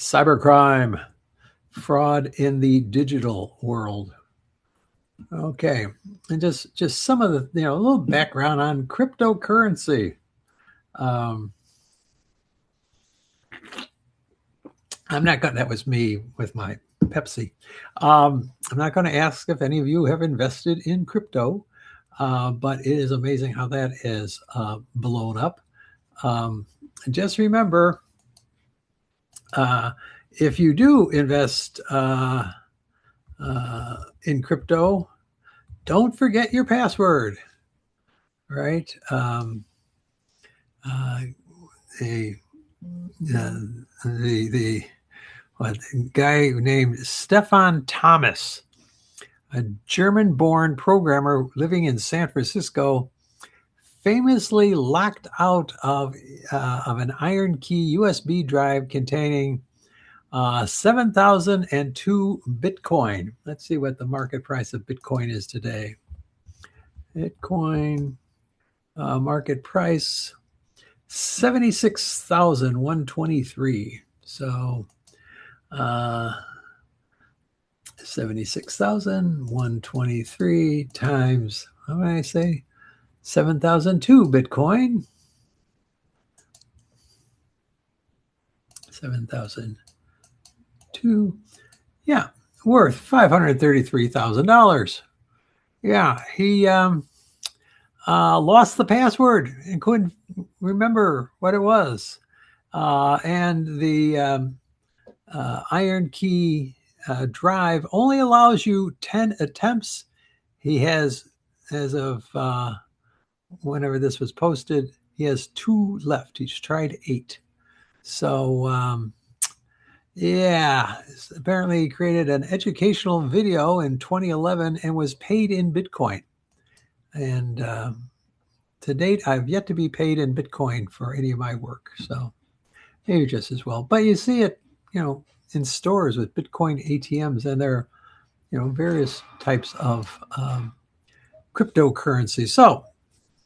Cybercrime, fraud in the digital world. Okay, and just some of the a little background on cryptocurrency. Um, I'm not going. That was me with my Pepsi. I'm not going to ask if any of you have invested in crypto, but it is amazing how that is blown up. Um, just remember, if you do invest in crypto, don't forget your password, right? Uh, a, the guy named Stefan Thomas, a German-born programmer living in San Francisco, famously locked out of an iron key USB drive containing 7,002 Bitcoin. Let's see what the market price of Bitcoin is today. Bitcoin market price 76,123. So 76,123 times, how do I say, 7,002 Bitcoin. 7,002. Yeah, worth $533,000. Yeah, he lost the password and couldn't remember what it was. And the iron key drive only allows you 10 attempts. He has, as of whenever this was posted, he has 2 left. He's tried 8. So, yeah, apparently he created an educational video in 2011 and was paid in Bitcoin. And to date, I've yet to be paid in Bitcoin for any of my work. So maybe just as well. But you see it, in stores with Bitcoin ATMs, and there are, various types of cryptocurrency. So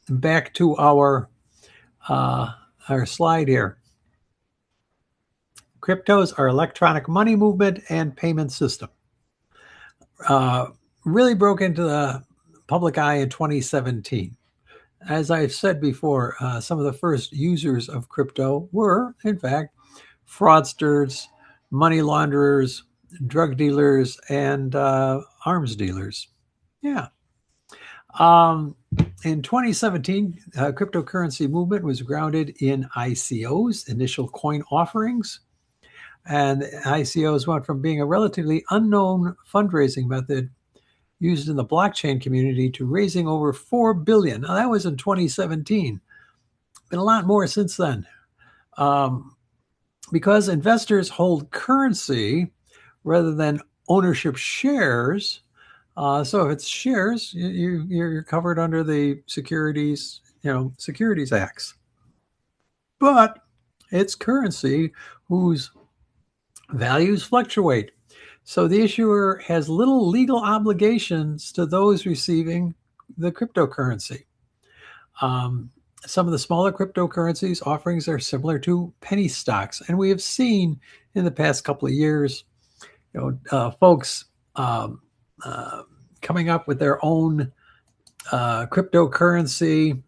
back to our slide here. Cryptos are electronic money movement and payment system. Really broke into the public eye in 2017. As I've said before, some of the first users of crypto were, in fact, fraudsters, money launderers, drug dealers, and arms dealers. Yeah. In 2017, cryptocurrency movement was grounded in ICOs, initial coin offerings. And ICOs went from being a relatively unknown fundraising method used in the blockchain community to raising over $4 billion. Now, that was in 2017. Been a lot more since then. Because investors hold currency rather than ownership shares. So if it's shares, you're covered under the Securities Acts. But it's currency whose values fluctuate. So the issuer has little legal obligations to those receiving the cryptocurrency. Some of the smaller cryptocurrencies offerings are similar to penny stocks, and we have seen in the past couple of years, folks coming up with their own cryptocurrency,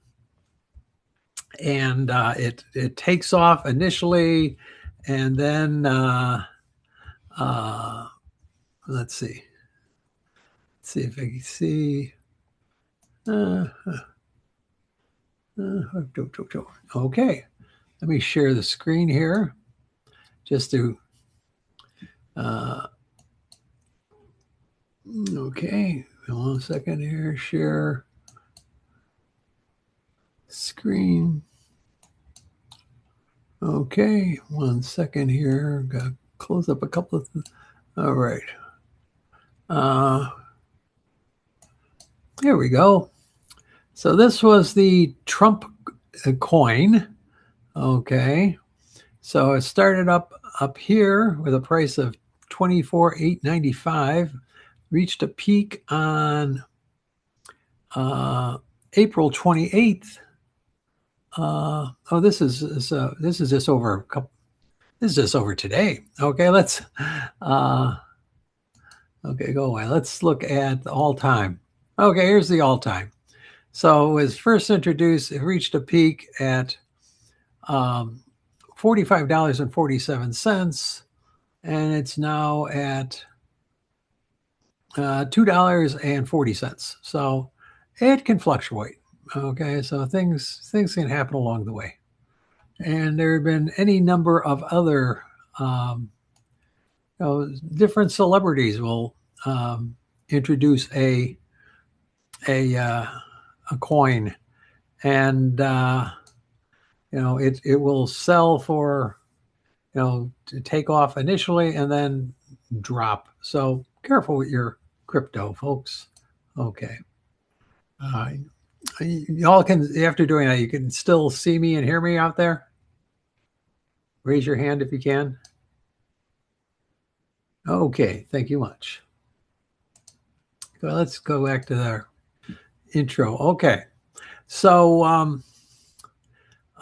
and it takes off initially, and then let's see if I can see. Okay, let me share the screen here just to okay, 1 second here, share screen. Okay, 1 second here, gotta close up a couple of all right. Here we go. So this was the Trump coin. Okay. So it started up here with a price of $24,895, reached a peak on April 28th. This is just over a couple. This is just over today. Okay, let's okay, go away. Let's look at the all-time. Okay, here's the all-time. So it was first introduced, it reached a peak at $45.47, and it's now at $2.40. So it can fluctuate. Okay, so things can happen along the way, and there have been any number of other different celebrities will introduce a a coin, and it will sell for to take off initially and then drop. So careful with your crypto, folks. Okay. Uh, y'all can, after doing that, you can still see me and hear me out there. Raise your hand if you can. Okay, thank you much. So let's go back to our intro. Okay, so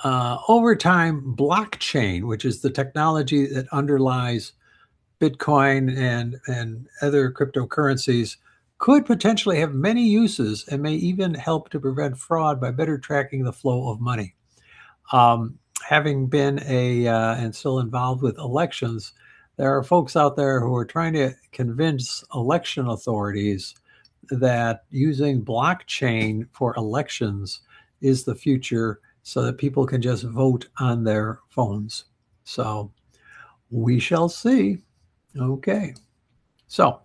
over time, blockchain, which is the technology that underlies Bitcoin and other cryptocurrencies, could potentially have many uses and may even help to prevent fraud by better tracking the flow of money. Having been and still involved with elections, there are folks out there who are trying to convince election authorities that using blockchain for elections is the future so that people can just vote on their phones. So we shall see. Okay. So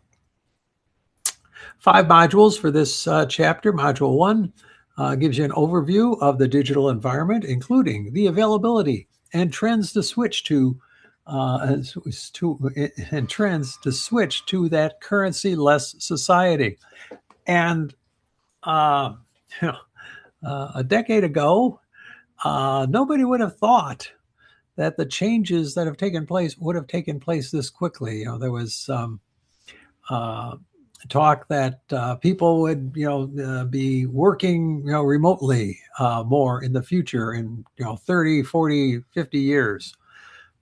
5 modules for this chapter. Module 1 gives you an overview of the digital environment, including the availability and trends to switch to that currency-less society. And a decade ago, nobody would have thought that the changes that have taken place would have taken place this quickly. There was talk that people would, be working, remotely more in the future in, 30, 40, 50 years.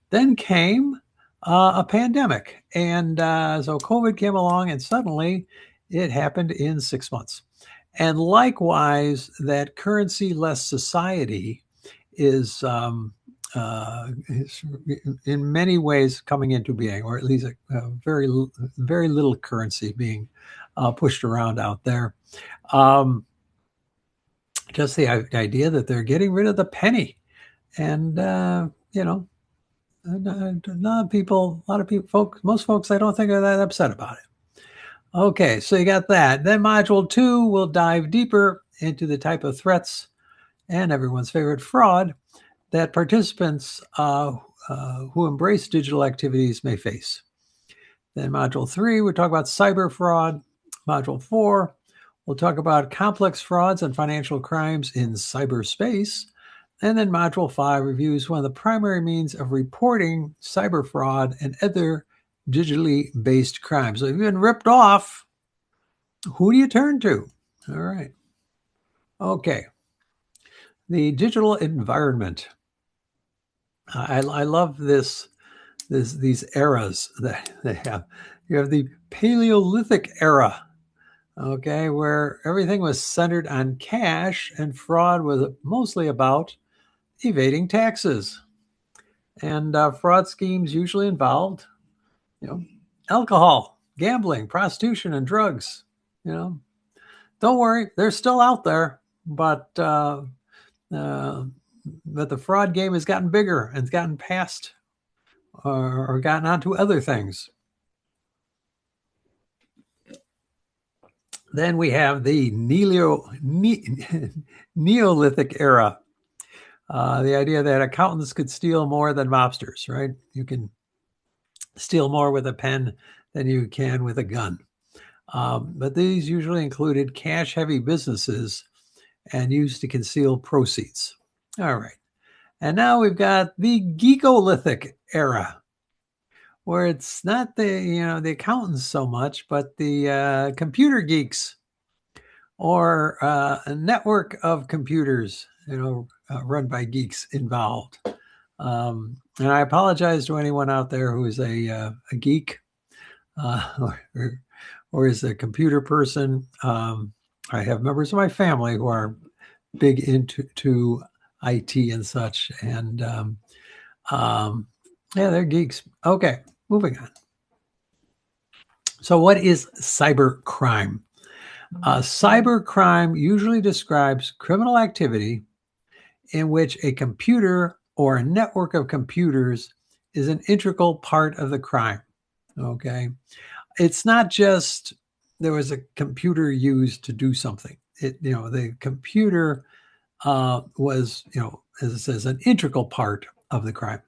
Then came a pandemic. And so COVID came along and suddenly it happened in 6 months. And likewise, that currency-less society is in many ways coming into being, or at least very little currency being pushed around out there. Just the idea that they're getting rid of the penny, and a lot of people, most folks, I don't think are that upset about it. Okay, so you got that. Then module 2 will dive deeper into the type of threats and everyone's favorite fraud that participants who embrace digital activities may face. Then module 3, we'll talk about cyber fraud. Module 4, we'll talk about complex frauds and financial crimes in cyberspace. And then module 5 reviews one of the primary means of reporting cyber fraud and other digitally based crimes. So if you've been ripped off, who do you turn to? All right. Okay. The digital environment. I love these eras that they have. You have the Paleolithic era, okay, where everything was centered on cash and fraud was mostly about evading taxes. And fraud schemes usually involved, alcohol, gambling, prostitution, and drugs. Don't worry, they're still out there, but the fraud game has gotten bigger and it's gotten past or gotten onto other things. Then we have the Neolithic era. The idea that accountants could steal more than mobsters, right? You can steal more with a pen than you can with a gun. But these usually included cash-heavy businesses and used to conceal proceeds. All right. And now we've got the Geekolithic era, where it's not the accountants so much, but the computer geeks or a network of computers, run by geeks involved. And I apologize to anyone out there who is a geek or is a computer person. I have members of my family who are big into IT and such, and yeah, they're geeks. Okay, moving on. So, what is cyber crime? Cyber crime usually describes criminal activity in which a computer or a network of computers is an integral part of the crime. Okay. It's not just there was a computer used to do something. The computer was, as it says, an integral part of the crime.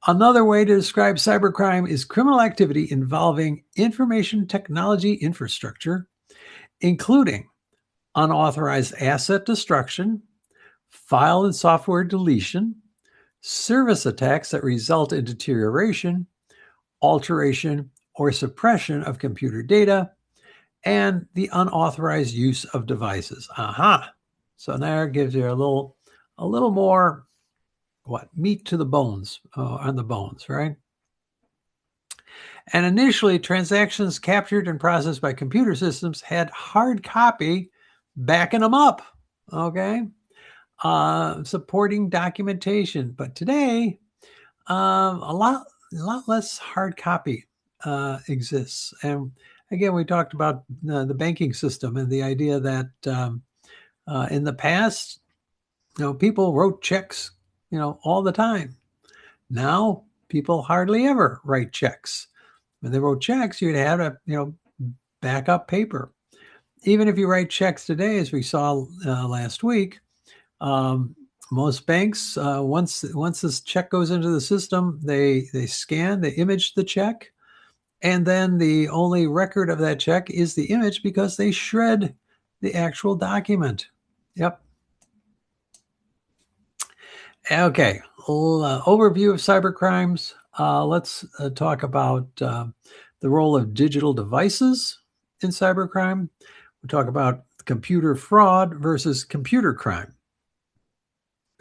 Another way to describe cybercrime is criminal activity involving information technology infrastructure, including unauthorized asset destruction, file and software deletion, service attacks that result in deterioration, alteration, or suppression of computer data, and the unauthorized use of devices. Aha. So now it gives you a little more meat to the bones, on the bones, right? And initially, transactions captured and processed by computer systems had hard copy backing them up, okay? Supporting documentation. But today, a lot less hard copy exists. And again, we talked about the banking system and the idea that in the past, people wrote checks, all the time. Now, people hardly ever write checks. When they wrote checks, you'd have to, back up paper. Even if you write checks today, as we saw last week, most banks, once this check goes into the system, they scan, they image the check, and then the only record of that check is the image because they shred the actual document. Yep. Okay. Overview of cyber crimes. Let's talk about the role of digital devices in cybercrime. We'll talk about computer fraud versus computer crime.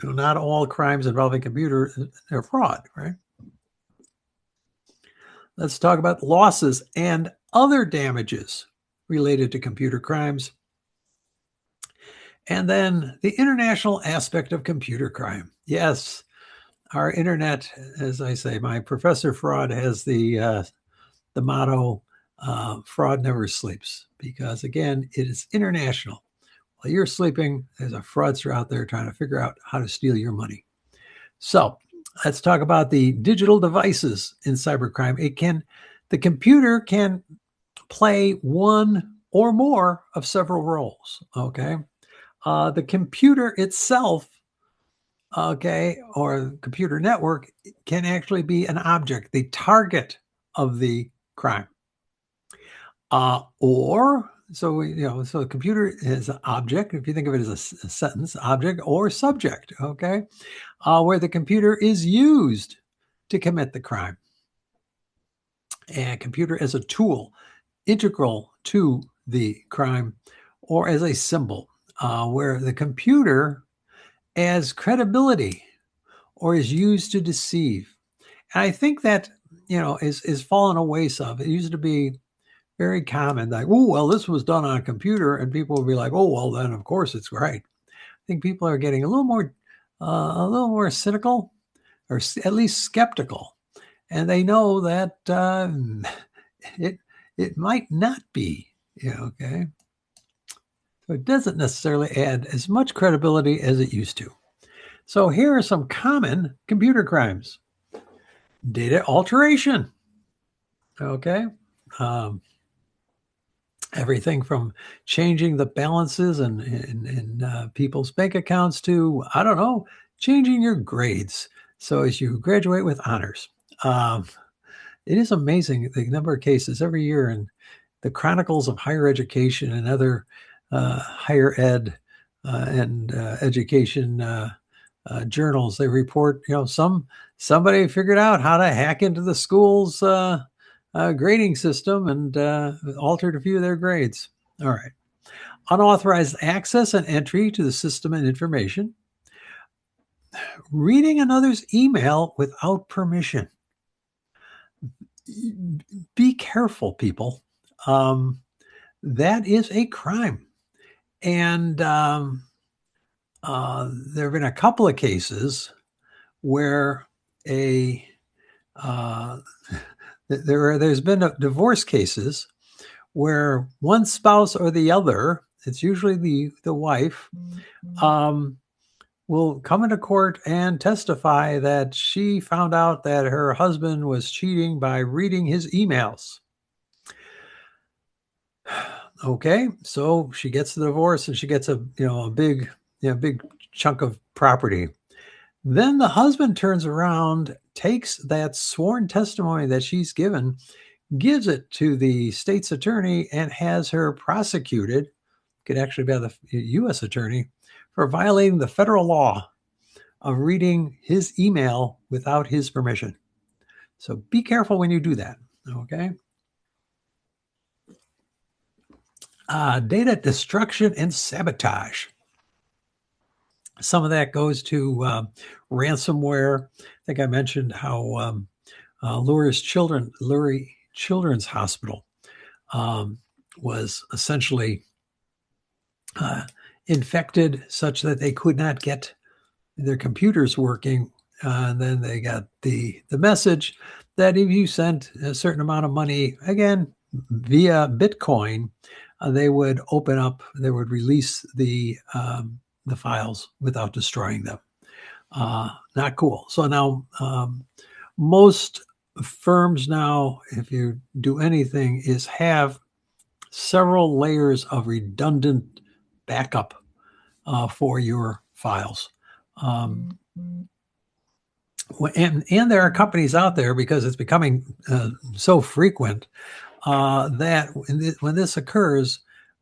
Not all crimes involving computer are fraud, right? Let's talk about losses and other damages related to computer crimes. And then the international aspect of computer crime. Yes, our internet, as I say, my Professor Fraud has the motto, fraud never sleeps, because again, it is international. While you're sleeping, there's a fraudster out there trying to figure out how to steal your money. So let's talk about the digital devices in cybercrime. The computer can play one or more of several roles. Okay. The computer itself, okay, or computer network can actually be an object, the target of the crime. So the computer is an object, if you think of it as a sentence, object or subject, okay, where the computer is used to commit the crime. And computer as a tool, integral to the crime, or as a symbol, where the computer as credibility or is used to deceive. And I think that, is fallen away some. It used to be very common, like, oh, well, this was done on a computer, and people would be like, oh, well, then of course it's right. I think people are getting a little more cynical, or at least skeptical, and they know that it might not be. Okay. So it doesn't necessarily add as much credibility as it used to. So here are some common computer crimes. Data alteration. Okay. Everything from changing the balances in people's bank accounts to, I don't know, changing your grades so as you graduate with honors. It is amazing the number of cases every year in the Chronicles of Higher Education and other higher ed and education journals. They report, somebody figured out how to hack into the school's grading system and altered a few of their grades. All right. Unauthorized access and entry to the system and information. reading another's email without permission. Be careful, people. That is a crime. And there have been a couple of cases where uh, there's been divorce cases where one spouse or the other, it's usually the wife, will come into court and testify that she found out that her husband was cheating by reading his emails. Okay, so she gets the divorce and she gets a big chunk of property. Then the husband turns around, takes that sworn testimony that she's given, gives it to the state's attorney, and has her prosecuted. Could actually be the U.S. attorney for violating the federal law of reading his email without his permission. So be careful when you do that. Okay. Data destruction and sabotage. Some of that goes to ransomware. I think I mentioned how Lurie Children's Hospital was essentially infected such that they could not get their computers working. And then they got the message that if you sent a certain amount of money, again, via Bitcoin, they would release the files without destroying them. Not cool. So now most firms now, if you do anything, is have several layers of redundant backup for your files. And there are companies out there, because it's becoming so frequent, that when this occurs,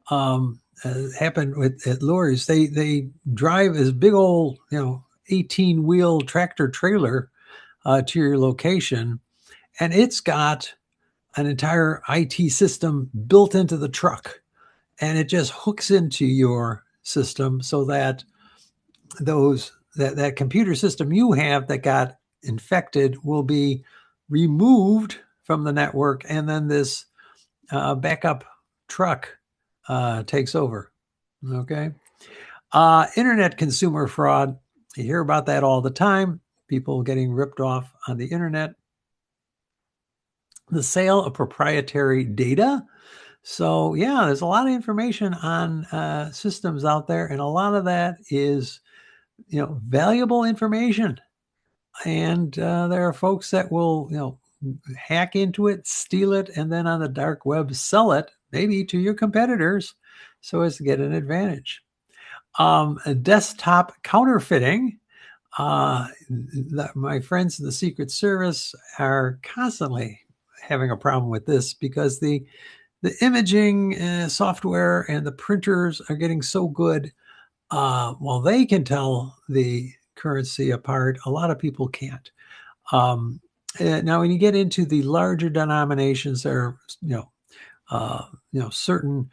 happened at Lurie's, they drive this big old 18-wheel tractor trailer to your location, and it's got an entire IT system built into the truck, and it just hooks into your system so that that computer system you have that got infected will be removed from the network, and then this backup truck takes over. Okay. Internet consumer fraud. You hear about that all the time. People getting ripped off on the internet. The sale of proprietary data. So yeah, there's a lot of information on systems out there, and a lot of that is valuable information. And there are folks that will hack into it, steal it, and then on the dark web sell it, maybe to your competitors, so as to get an advantage. Desktop counterfeiting. My friends in the Secret Service are constantly having a problem with this, because the imaging software and the printers are getting so good. While they can tell the currency apart, a lot of people can't. Now, when you get into the larger denominations, there are certain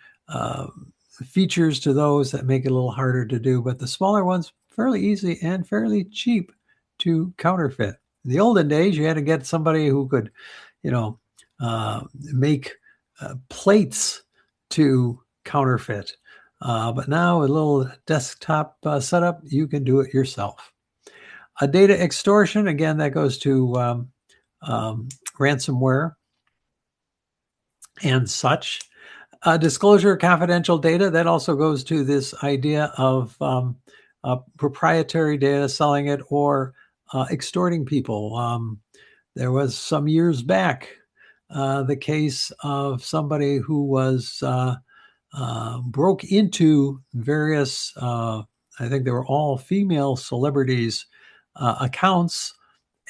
features to those that make it a little harder to do, but the smaller ones, fairly easy and fairly cheap to counterfeit. In the olden days, you had to get somebody who could, make plates to counterfeit. But now, a little desktop setup, you can do it yourself. Data extortion, again, that goes to ransomware and such. Disclosure of confidential data, that also goes to this idea of proprietary data, selling it, or extorting people. There was some years back the case of somebody who was broke into various, I think they were all female celebrities' accounts,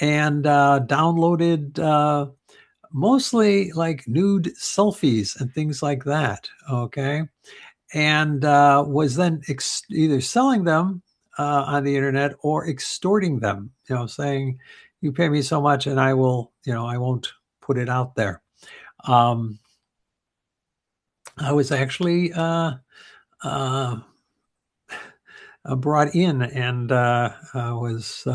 and downloaded mostly like nude selfies and things like that. Okay. And was then either selling them on the internet or extorting them, saying, you pay me so much and I will, I won't put it out there. I was actually brought in and was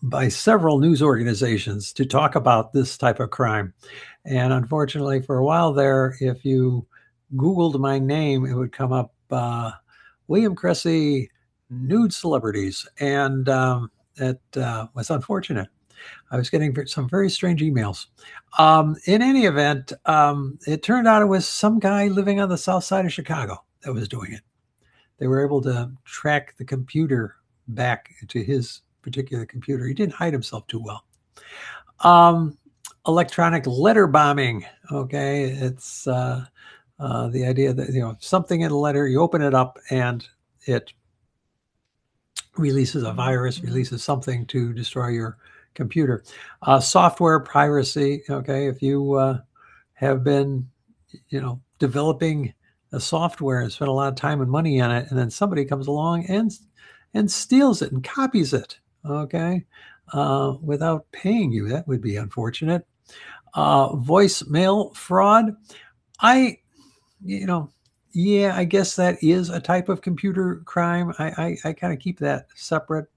by several news organizations to talk about this type of crime. And unfortunately, for a while there, if you Googled my name, it would come up William Cressy, nude celebrities, and it was unfortunate. I was getting some very strange emails. In any event, it turned out it was some guy living on the south side of Chicago that was doing it. They were able to track the computer back to his particular computer. He didn't hide himself too well. Electronic letter bombing. Okay, it's the idea that something in a letter, you open it up and it releases a virus, releases something to destroy your computer. Software piracy. Okay, if you have been, developing a software and spent a lot of time and money on it, and then somebody comes along and steals it and copies it. Okay, without paying you, that would be unfortunate. Voicemail fraud. I guess that is a type of computer crime. I kind of keep that separate,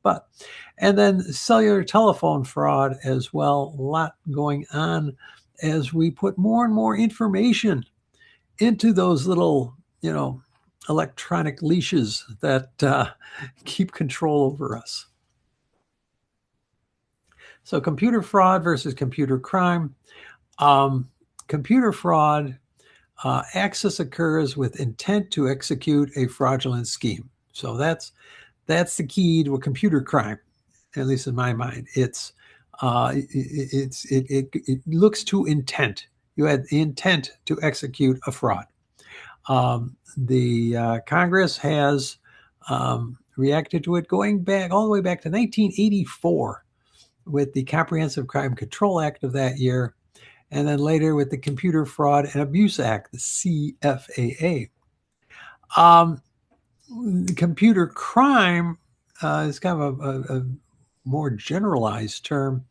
and then cellular telephone fraud as well. A lot going on as we put more and more information into those little, electronic leashes that keep control over us. So computer fraud versus computer crime. Computer fraud, access occurs with intent to execute a fraudulent scheme. So that's the key to a computer crime, at least in my mind. It looks to intent. You had the intent to execute a fraud. The Congress has reacted to it going back all the way back to 1984 with the Comprehensive Crime Control Act of that year, and then later with the Computer Fraud and Abuse Act, the CFAA. The computer crime is kind of a more generalized term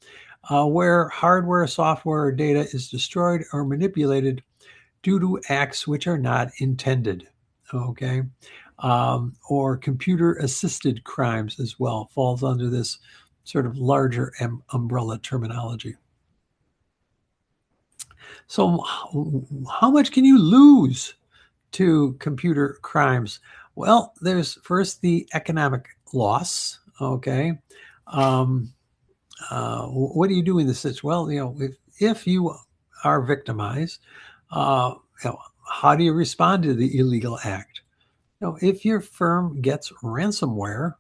where hardware, software, or data is destroyed or manipulated due to acts which are not intended. Okay. Or computer-assisted crimes as well falls under this sort of larger umbrella terminology. So how much can you lose to computer crimes? Well, there's first the economic loss. Okay. What do you do in this situation? Well, if you are victimized, how do you respond to the illegal act? If your firm gets ransomware,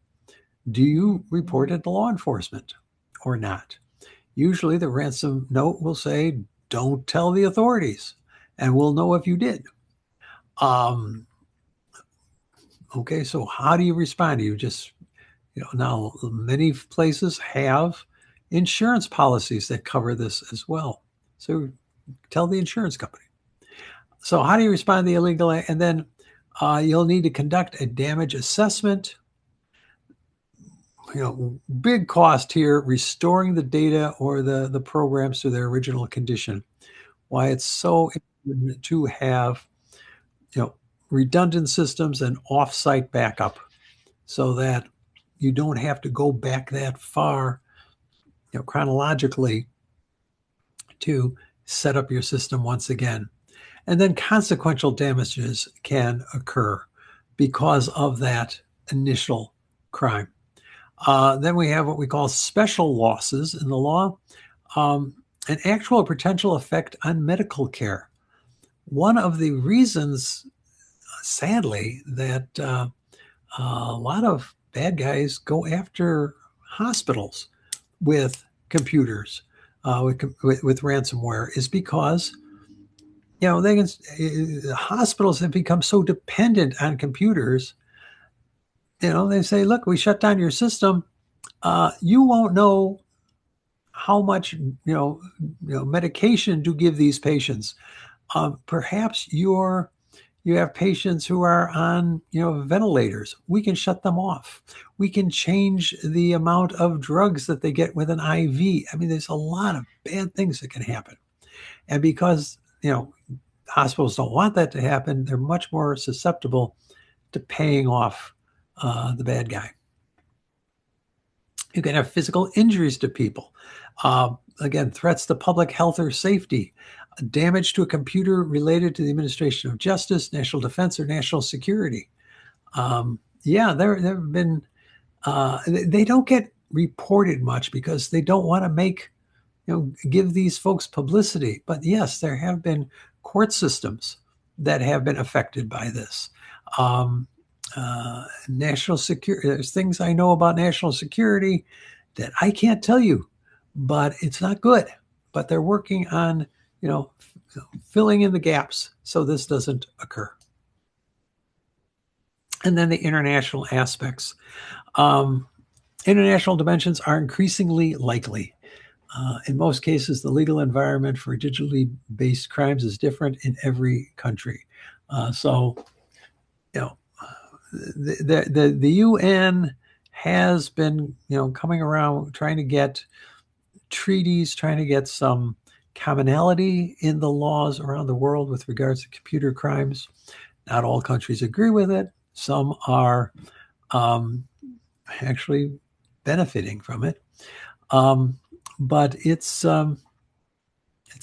do you report it to law enforcement or not? Usually the ransom note will say, don't tell the authorities, and we'll know if you did. Okay, so how do you respond? Do you just, now many places have insurance policies that cover this as well. So tell the insurance company. So how do you respond to the illegal? And then you'll need to conduct a damage assessment. Big cost here, restoring the data or the programs to their original condition. Why it's so important to have, redundant systems and off-site backup so that you don't have to go back that far, chronologically to set up your system once again. And then consequential damages can occur because of that initial crime. Then we have what we call special losses in the law, an actual or potential effect on medical care. One of the reasons, sadly, that a lot of bad guys go after hospitals with computers, with ransomware, is because hospitals have become so dependent on computers. They say, look, we shut down your system. You won't know how much, medication to give these patients. Perhaps you have patients who are on, ventilators. We can shut them off. We can change the amount of drugs that they get with an IV. I mean, there's a lot of bad things that can happen. And because, hospitals don't want that to happen, they're much more susceptible to paying off the bad guy. You can have physical injuries to people. Again, threats to public health or safety, damage to a computer related to the administration of justice, national defense, or national security. There have been, they don't get reported much because they don't want to give these folks publicity. But yes, there have been court systems that have been affected by this. National security, there's things I know about national security that I can't tell you, but it's not good. But they're working on, filling in the gaps so this doesn't occur. And then the international aspects. International dimensions are increasingly likely. In most cases, the legal environment for digitally based crimes is different in every country. The UN has been, coming around trying to get treaties, trying to get some commonality in the laws around the world with regards to computer crimes. Not all countries agree with it. Some are actually benefiting from it. But it's a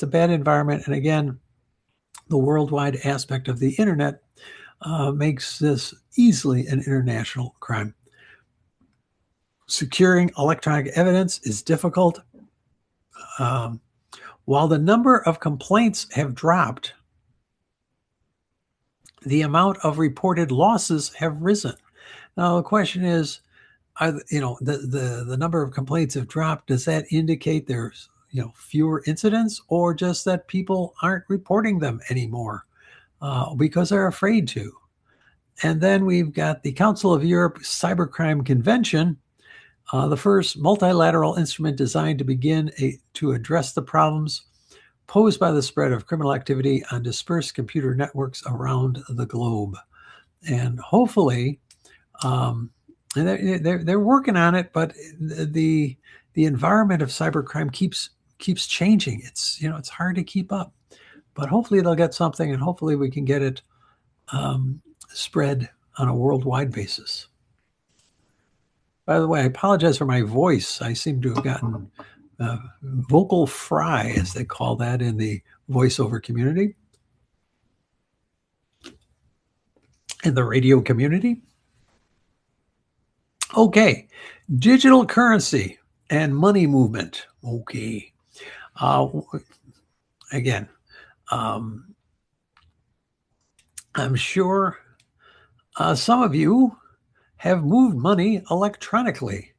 bad environment. And again, the worldwide aspect of the internet makes this easily an international crime. Securing electronic evidence is difficult. While the number of complaints have dropped, the amount of reported losses have risen. Now, the question is, the number of complaints have dropped. Does that indicate there's, fewer incidents, or just that people aren't reporting them anymore because they're afraid to? And then we've got the Council of Europe Cybercrime Convention, the first multilateral instrument designed to begin to address the problems posed by the spread of criminal activity on dispersed computer networks around the globe. And hopefully, and they're working on it, but the environment of cybercrime keeps changing. It's hard to keep up, but hopefully they'll get something, and hopefully we can get it spread on a worldwide basis. By the way, I apologize for my voice. I seem to have gotten vocal fry, as they call that in the voiceover community, in the radio community. Okay, digital currency and money movement. Okay. Again, I'm sure some of you have moved money electronically.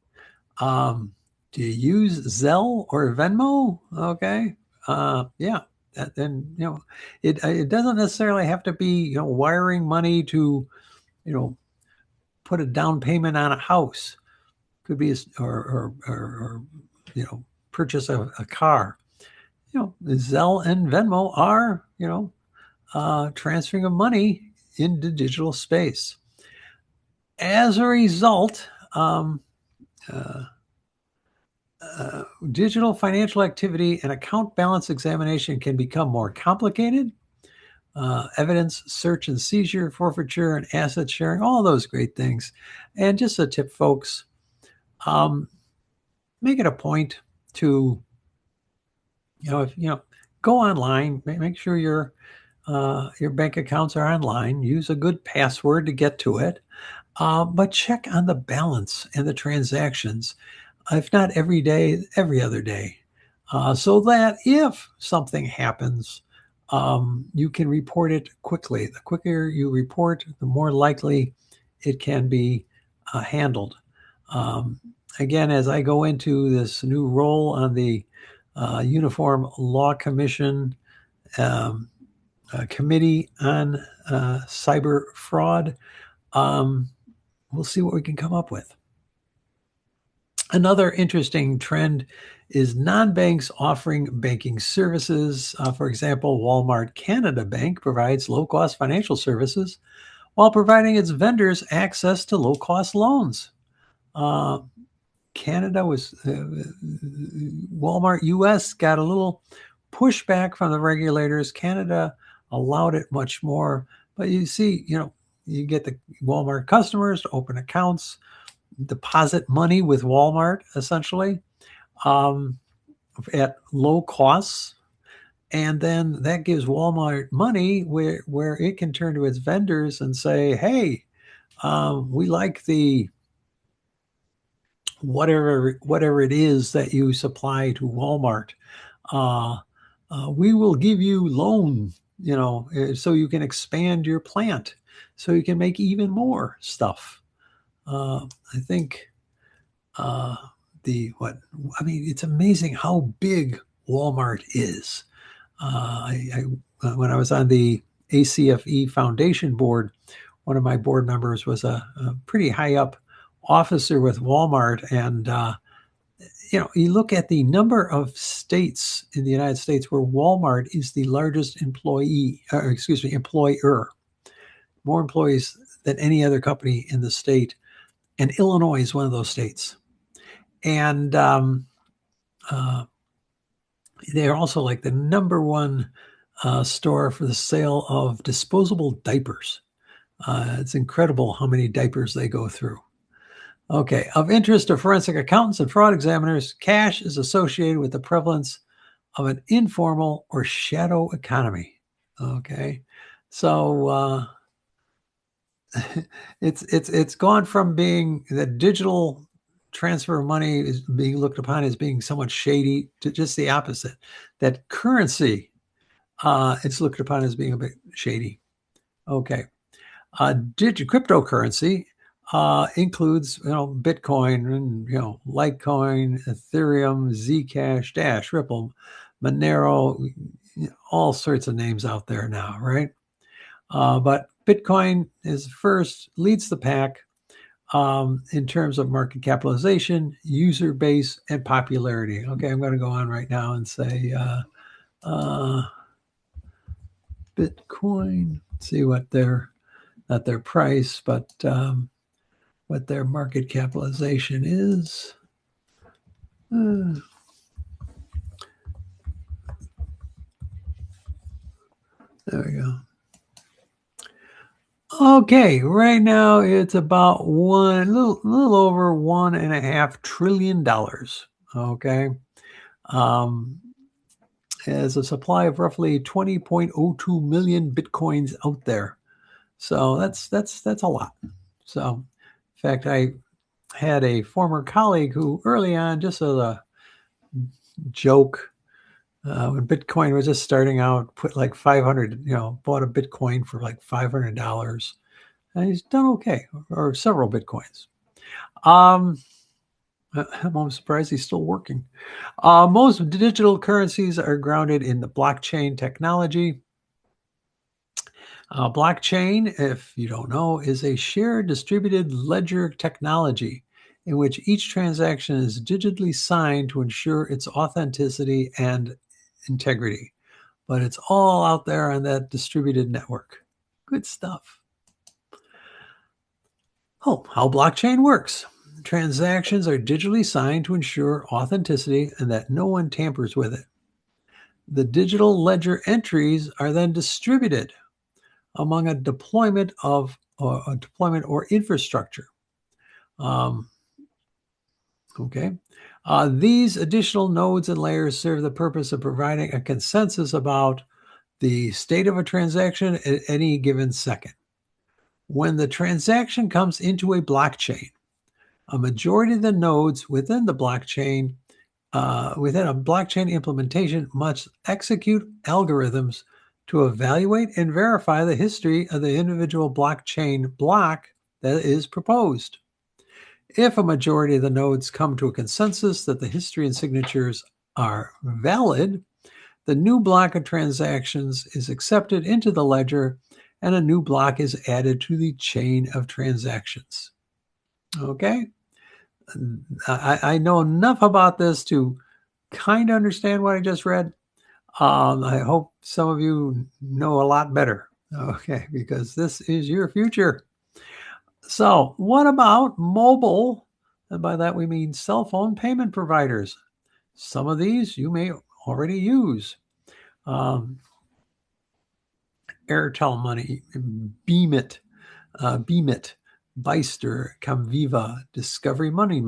Do you use Zelle or Venmo? Okay. Then, it doesn't necessarily have to be, wiring money to, put a down payment on a house. Could be, or purchase a car. Zelle and Venmo are, transferring of money into digital space. As a result, digital financial activity and account balance examination can become more complicated. Evidence search and seizure, forfeiture, and asset sharing, all those great things. And just a tip, folks, make it a point to, go online, make sure your bank accounts are online, use a good password to get to it, but check on the balance and the transactions, if not every day, every other day, so that if something happens, you can report it quickly. The quicker you report, the more likely it can be handled. Again, as I go into this new role on the Uniform Law Commission Committee on Cyber Fraud, we'll see what we can come up with. Another interesting trend is non-banks offering banking services. For example, Walmart Canada Bank provides low-cost financial services while providing its vendors access to low-cost loans. Canada was Walmart US got a little pushback from the regulators. Canada allowed it much more, but you see, you get the Walmart customers to open accounts, deposit money with Walmart essentially um, at low costs. And then that gives Walmart money where it can turn to its vendors and say, hey, we like the whatever it is that you supply to Walmart. Uh, we will give you loan, so you can expand your plant, so you can make even more stuff. I think uh, the what I mean, it's amazing how big Walmart is. When I was on the ACFE Foundation board, one of my board members was a pretty high up officer with Walmart, and you look at the number of states in the United States where Walmart is the largest employer, more employees than any other company in the state, and Illinois is one of those states. And uh, they're also like the number one store for the sale of disposable diapers. It's incredible how many diapers they go through. Okay, of interest to forensic accountants and fraud examiners, cash is associated with the prevalence of an informal or shadow economy. Okay, so it's gone from being the digital transfer of money is being looked upon as being somewhat shady to just the opposite. That currency, it's looked upon as being a bit shady. Okay, cryptocurrency includes Bitcoin and Litecoin, Ethereum, Zcash, Dash, Ripple, Monero, all sorts of names out there now, right? But Bitcoin is first, leads the pack in terms of market capitalization, user base, and popularity. Okay, I'm going to go on right now and say Bitcoin. See what not their price, but what their market capitalization is. There we go. Okay, right now it's about little over $1.5 trillion. Okay, has a supply of roughly 20.02 million bitcoins out there. So that's a lot. So, in fact, I had a former colleague who early on, just as a joke, when Bitcoin was just starting out, put like 500, bought a Bitcoin for like $500, and he's done okay, or several Bitcoins. I'm surprised he's still working. Most digital currencies are grounded in the blockchain technology. Blockchain, if you don't know, is a shared distributed ledger technology in which each transaction is digitally signed to ensure its authenticity and integrity. But it's all out there on that distributed network. Good stuff. Oh, how blockchain works. Transactions are digitally signed to ensure authenticity and that no one tampers with it. The digital ledger entries are then distributed among a deployment or infrastructure. Okay. These additional nodes and layers serve the purpose of providing a consensus about the state of a transaction at any given second. When the transaction comes into a blockchain, a majority of the nodes within the blockchain, within a blockchain implementation, must execute algorithms to evaluate and verify the history of the individual blockchain block that is proposed. If a majority of the nodes come to a consensus that the history and signatures are valid, the new block of transactions is accepted into the ledger and a new block is added to the chain of transactions. Okay? I know enough about this to kind of understand what I just read. I hope some of you know a lot better. Okay, because this is your future. So, what about mobile? And by that we mean cell phone payment providers. Some of these you may already use. Airtel Money, Beam It, Beemit, Byster, Comviva, Discovery Money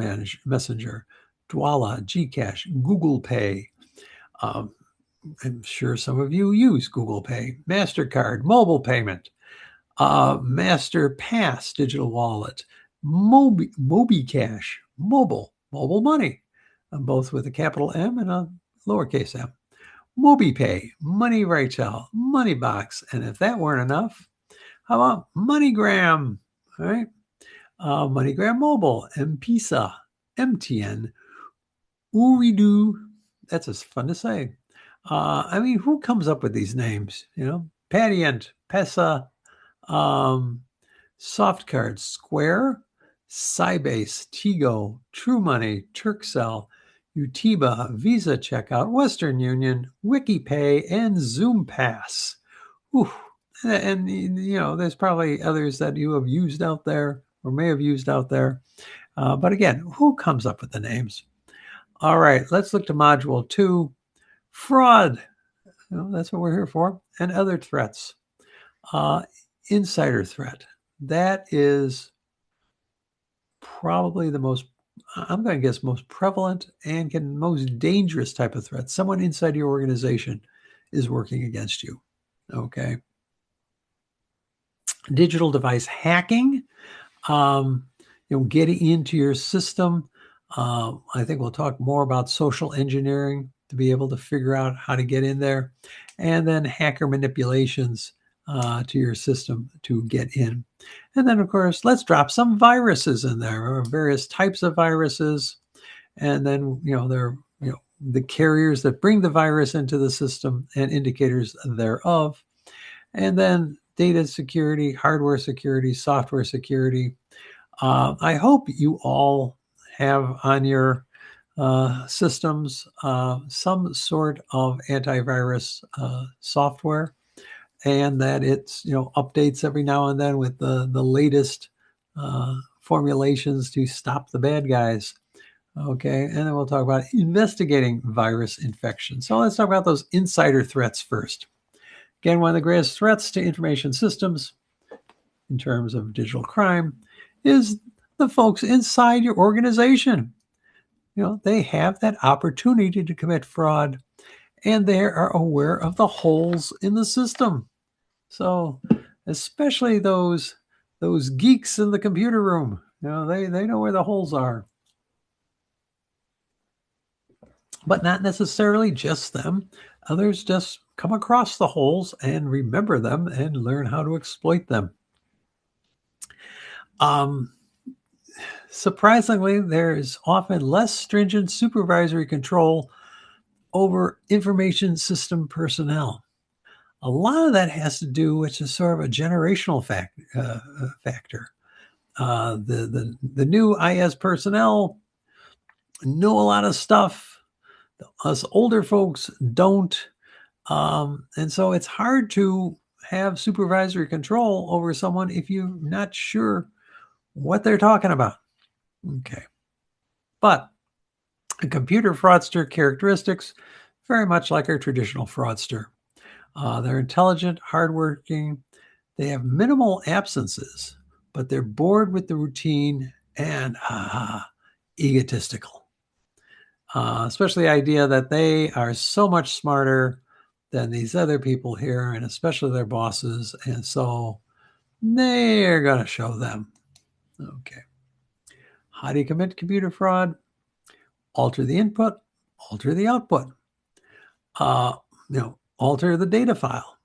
Messenger, Dwala, Gcash, Google Pay. I'm sure some of you use Google Pay, MasterCard, mobile payment, Master Pass, digital wallet, MobiCash, mobile money, both with a capital M and a lowercase m. MobiPay, Money Retail, MoneyBox, and if that weren't enough, how about MoneyGram? All right, MoneyGram Mobile, M-Pesa, MTN, Ooredoo. That's just fun to say. I mean, who comes up with these names? You know, Padiant, Pesa, Softcard, Square, Sybase, Tigo, TrueMoney, Turkcell, Utiba, Visa Checkout, Western Union, WikiPay, and ZoomPass. Whew. And, you know, there's probably others that you have used out there or may have used out there. But again, who comes up with the names? All right, let's look to Module 2, fraud. You know, that's what we're here for. And other threats. Insider threat. That is probably the most, I'm going to guess, most prevalent and most dangerous type of threat. Someone inside your organization is working against you. Okay. Digital device hacking, you know, getting into your system. I think we'll talk more about social engineering to be able to figure out how to get in there, and then hacker manipulations to your system to get in. And then, of course, let's drop some viruses in there, or various types of viruses. And then, you know, there, you know, the carriers that bring the virus into the system and indicators thereof. And then data security, hardware security, software security. I hope you all have on your systems some sort of antivirus software, and that it's, you know, updates every now and then with the latest formulations to stop the bad guys. Okay, and then we'll talk about investigating virus infection. So let's talk about those insider threats first. Again, one of the greatest threats to information systems in terms of digital crime is the folks inside your organization. You know, they have that opportunity to commit fraud, and they are aware of the holes in the system. So, especially those geeks in the computer room, you know, they know where the holes are. But not necessarily just them. Others just come across the holes and remember them and learn how to exploit them. Surprisingly, there is often less stringent supervisory control over information system personnel. A lot of that has to do with just sort of a generational factor. The new IS personnel know a lot of stuff. Us older folks don't. And so it's hard to have supervisory control over someone if you're not sure what they're talking about. Okay. But a computer fraudster characteristics, very much like our traditional fraudster. They're intelligent, hardworking. They have minimal absences, but they're bored with the routine and egotistical. Especially the idea that they are so much smarter than these other people here, and especially their bosses. And so they're going to show them. Okay. How do you commit computer fraud? Alter the input, alter the output. You know, alter the data file.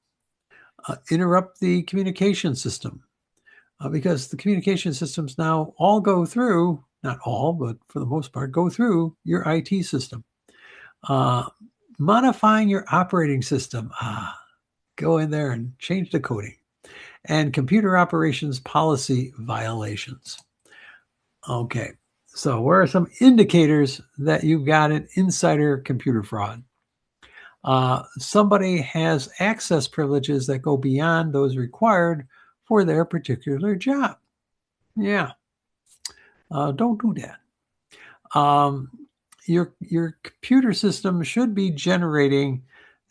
Interrupt the communication system. Because the communication systems now all go through, not all, but for the most part, go through your IT system. Modifying your operating system. Go in there and change the coding. And computer operations policy violations. Okay, so where are some indicators that you've got an insider computer fraud? Somebody has access privileges that go beyond those required for their particular job. Yeah, don't do that. Your computer system should be generating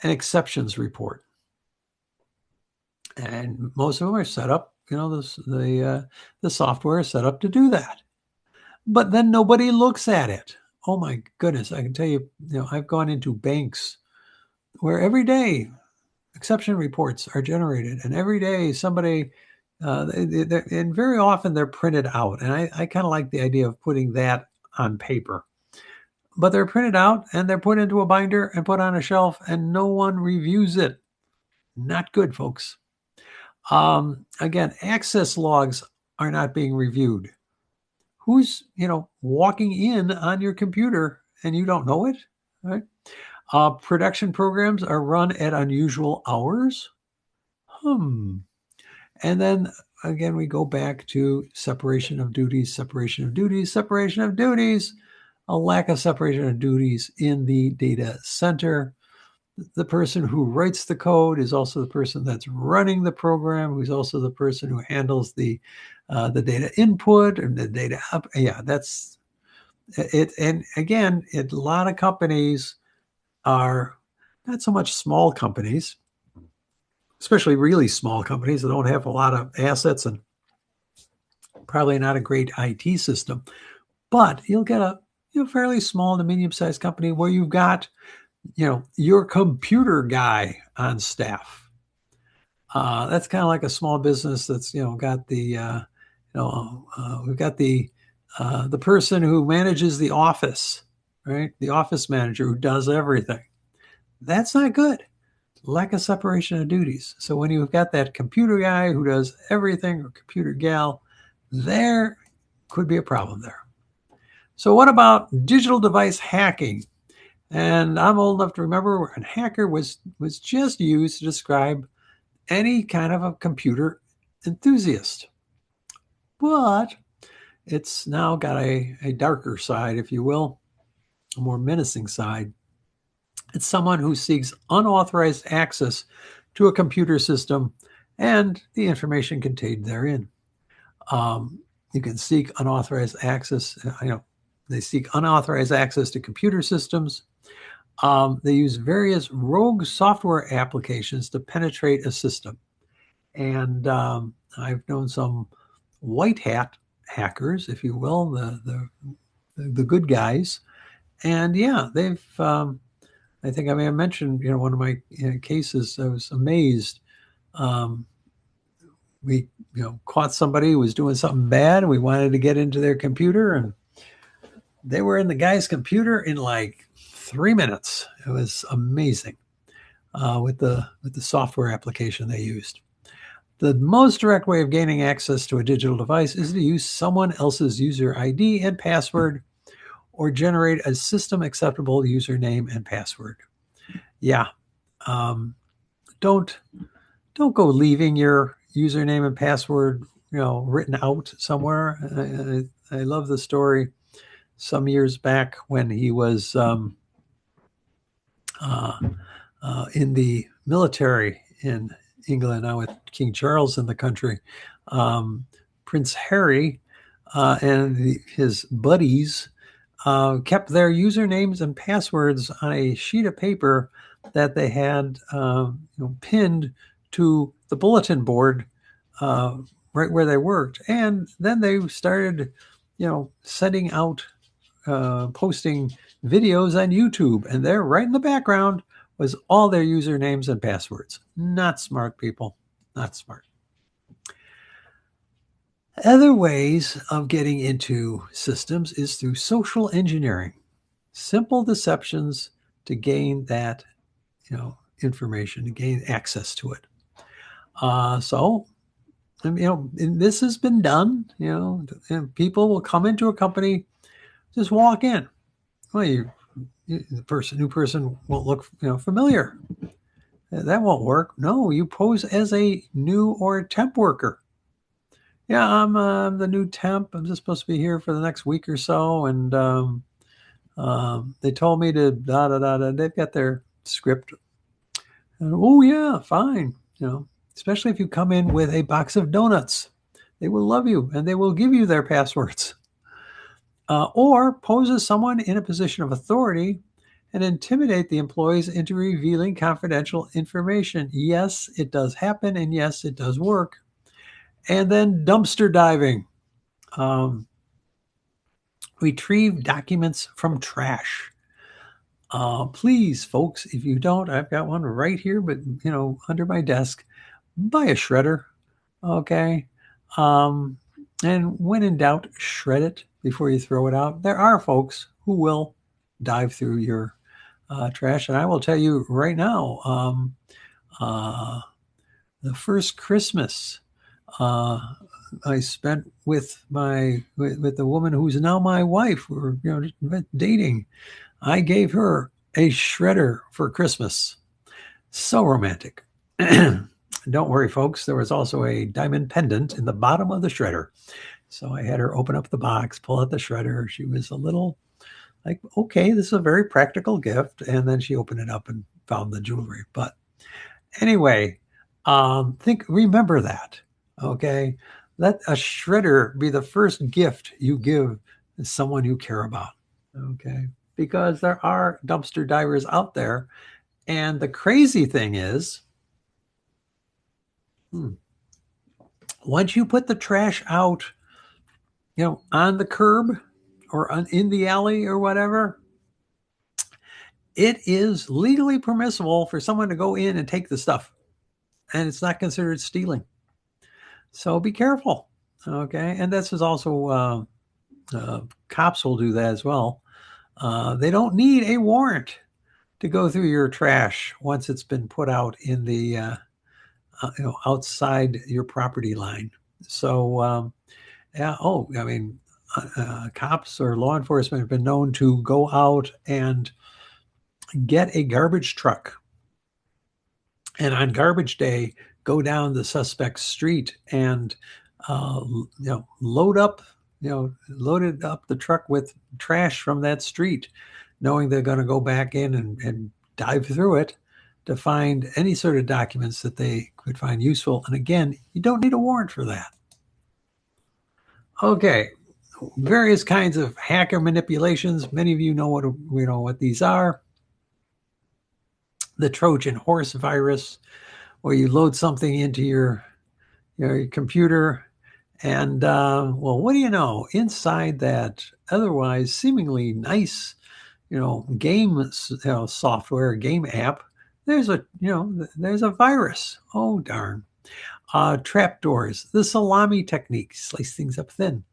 an exceptions report. And most of them are set up the software is set up to do that. But then nobody looks at it. Oh my goodness, I can tell you, I've gone into banks where every day exception reports are generated, and every day somebody, and very often they're printed out. And I kind of like the idea of putting that on paper. But they're printed out and they're put into a binder and put on a shelf, and no one reviews it. Not good, folks. Again, access logs are not being reviewed. Who's, walking in on your computer and you don't know it, right? Production programs are run at unusual hours. And then again, we go back to separation of duties, separation of duties, separation of duties, a lack of separation of duties in the data center. The person who writes the code is also the person that's running the program, who's also the person who handles the data input and the data up. Yeah, that's it. And again, a lot of companies are not so much small companies, especially really small companies that don't have a lot of assets and probably not a great IT system. But you'll get a fairly small to medium-sized company where you've got your computer guy on staff. That's kind of like a small business that's got the we've got the person who manages the office, right? The office manager who does everything. That's not good. Lack of separation of duties. So when you've got that computer guy who does everything, or computer gal, there could be a problem there. So what about digital device hacking? And I'm old enough to remember when hacker was just used to describe any kind of a computer enthusiast. But it's now got a darker side, if you will, a more menacing side. It's someone who seeks unauthorized access to a computer system and the information contained therein. You can seek unauthorized access. They seek unauthorized access to computer systems. They use various rogue software applications to penetrate a system. And I've known some white hat hackers, if you will, the good guys. And yeah, they've, I think I may have mentioned, one of my cases, I was amazed. We, caught somebody who was doing something bad, and we wanted to get into their computer, and they were in the guy's computer in like 3 minutes. It was amazing with the software application they used. The most direct way of gaining access to a digital device is to use someone else's user ID and password, or generate a system acceptable username and password. Yeah, don't go leaving your username and password written out somewhere. I love the story some years back when he was in the military in England, now with King Charles in the country. Prince Harry and his buddies kept their usernames and passwords on a sheet of paper that they had pinned to the bulletin board right where they worked. And then they started, sending out, posting videos on YouTube, and there right in the background was all their usernames and passwords. Not smart, people. Not smart. Other ways of getting into systems is through social engineering. Simple deceptions to gain that, information, to gain access to it. And this has been done, and people will come into a company, just walk in. Well, the new person won't look, familiar. That won't work. No, you pose as a new or temp worker. Yeah, I'm the new temp. I'm just supposed to be here for the next week or so, and they told me to da da da da. They've got their script. And, oh yeah, fine. Especially if you come in with a box of donuts, they will love you and they will give you their passwords. Or pose as someone in a position of authority and intimidate the employees into revealing confidential information. Yes, it does happen, and yes, it does work. And then dumpster diving. Um, retrieve documents from trash. Please, folks, if you don't, I've got one right here, but under my desk. Buy a shredder, okay? Um, and when in doubt, shred it before you throw it out. There are folks who will dive through your trash, and I will tell you right now, uh, the first Christmas uh, I spent with with the woman who's now my wife, we were dating. I gave her a shredder for Christmas. So romantic. Don't worry, folks. There was also a diamond pendant in the bottom of the shredder. So I had her open up the box, pull out the shredder. She was a little like, okay, this is a very practical gift. And then she opened it up and found the jewelry. But anyway, remember that. Okay. Let a shredder be the first gift you give someone you care about. Okay. Because there are dumpster divers out there. And the crazy thing is, once you put the trash out, on the curb or in the alley or whatever, it is legally permissible for someone to go in and take the stuff, and it's not considered stealing. So be careful, okay? And this is also cops will do that as well. They don't need a warrant to go through your trash once it's been put out in the outside your property line. So yeah. Oh, I mean, cops or law enforcement have been known to go out and get a garbage truck, and on garbage day, go down the suspect's street and loaded up the truck with trash from that street, knowing they're going to go back in and dive through it to find any sort of documents that they could find useful. And again, you don't need a warrant for that. Okay, various kinds of hacker manipulations. Many of you know what these are. The Trojan horse virus, where you load something into your computer, and well, what do you know? Inside that otherwise seemingly nice, game software, game app, there's a virus. Oh darn! Trapdoors, the salami technique, slice things up thin.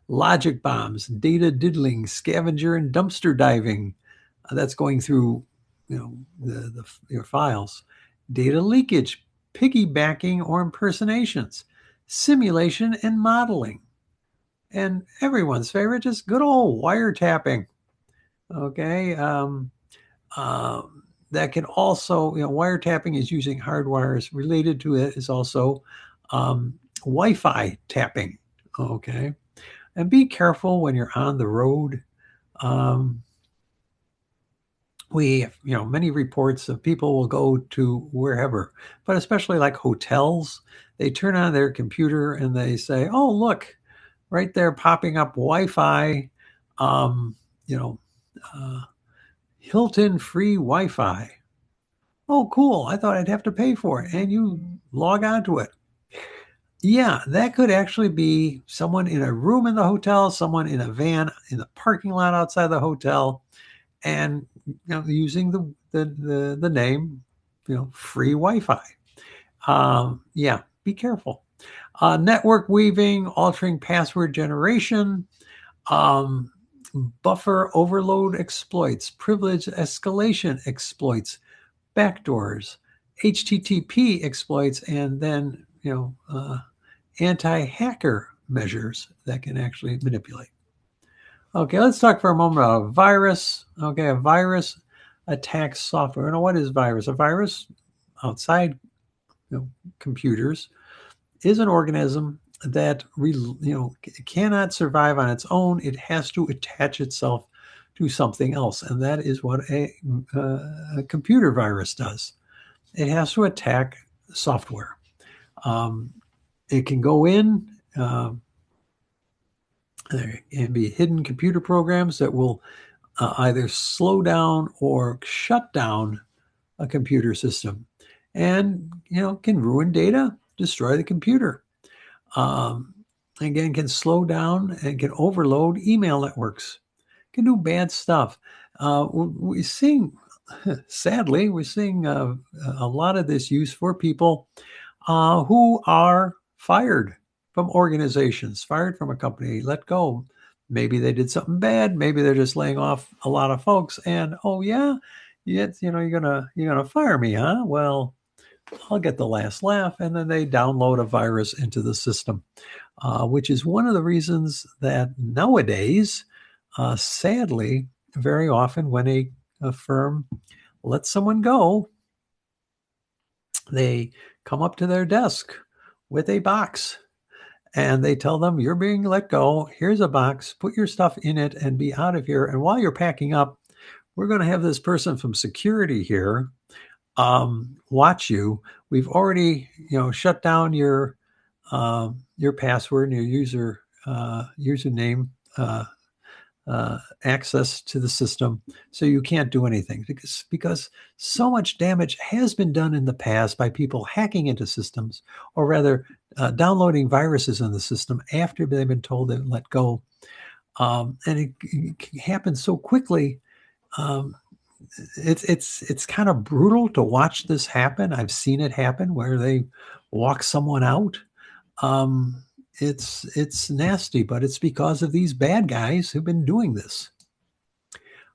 Logic bombs, data diddling, scavenger and dumpster diving. That's going through, your files. Data leakage, piggybacking or impersonations, simulation and modeling, and everyone's favorite, just good old wiretapping. Okay. That can also, wiretapping is using hard wires. Related to it is also Wi-Fi tapping. Okay. And be careful when you're on the road. We have, many reports of people will go to wherever, but especially like hotels, they turn on their computer and they say, oh, look, right there popping up Wi-Fi, um, you know, uh, Hilton free Wi-Fi. Oh, cool. I thought I'd have to pay for it. And you log on to it. Yeah, that could actually be someone in a room in the hotel, someone in a van in the parking lot outside the hotel, and using the name, free Wi-Fi. Yeah, be careful. Network weaving, altering password generation, um, buffer overload exploits, privilege escalation exploits, backdoors, HTTP exploits, and then anti-hacker measures that can actually manipulate. Okay, let's talk for a moment about a virus. Okay, a virus attacks software. Now, what is virus? A virus outside computers is an organism that cannot survive on its own. It has to attach itself to something else, and that is what a computer virus does. It has to attack software. It can go in. There can be hidden computer programs that will either slow down or shut down a computer system, and can ruin data, destroy the computer. Um, again, can slow down and can overload email networks, can do bad stuff. We're seeing, sadly, we're seeing a lot of this use for people who are fired from organizations, fired from a company, let go. Maybe they did something bad. Maybe they're just laying off a lot of folks. And oh yeah, you're gonna fire me, huh? Well, I'll get the last laugh, and then they download a virus into the system, which is one of the reasons that nowadays, sadly, very often when a firm lets someone go, they come up to their desk with a box and they tell them, you're being let go. Here's a box, put your stuff in it and be out of here. And while you're packing up, we're going to have this person from security here watch you. We've already, shut down your password and your username access to the system, so you can't do anything because so much damage has been done in the past by people hacking into systems, or rather, downloading viruses in the system after they've been told to let go, and it happens so quickly. Um, it's kind of brutal to watch this happen. I've seen it happen where they walk someone out. Um, it's nasty, but it's because of these bad guys who've been doing this.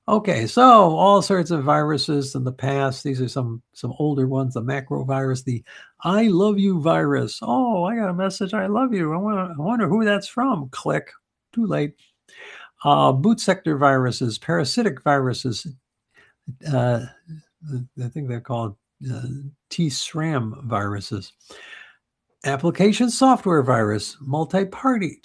Okay, so all sorts of viruses in the past. These are some older ones. The macro virus, the "I love you" virus. Oh, I got a message. I love you. I wonder who that's from. Click. Too late. Boot sector viruses, parasitic viruses. Uh, I think they're called T-SRAM viruses. Application software virus, multipartite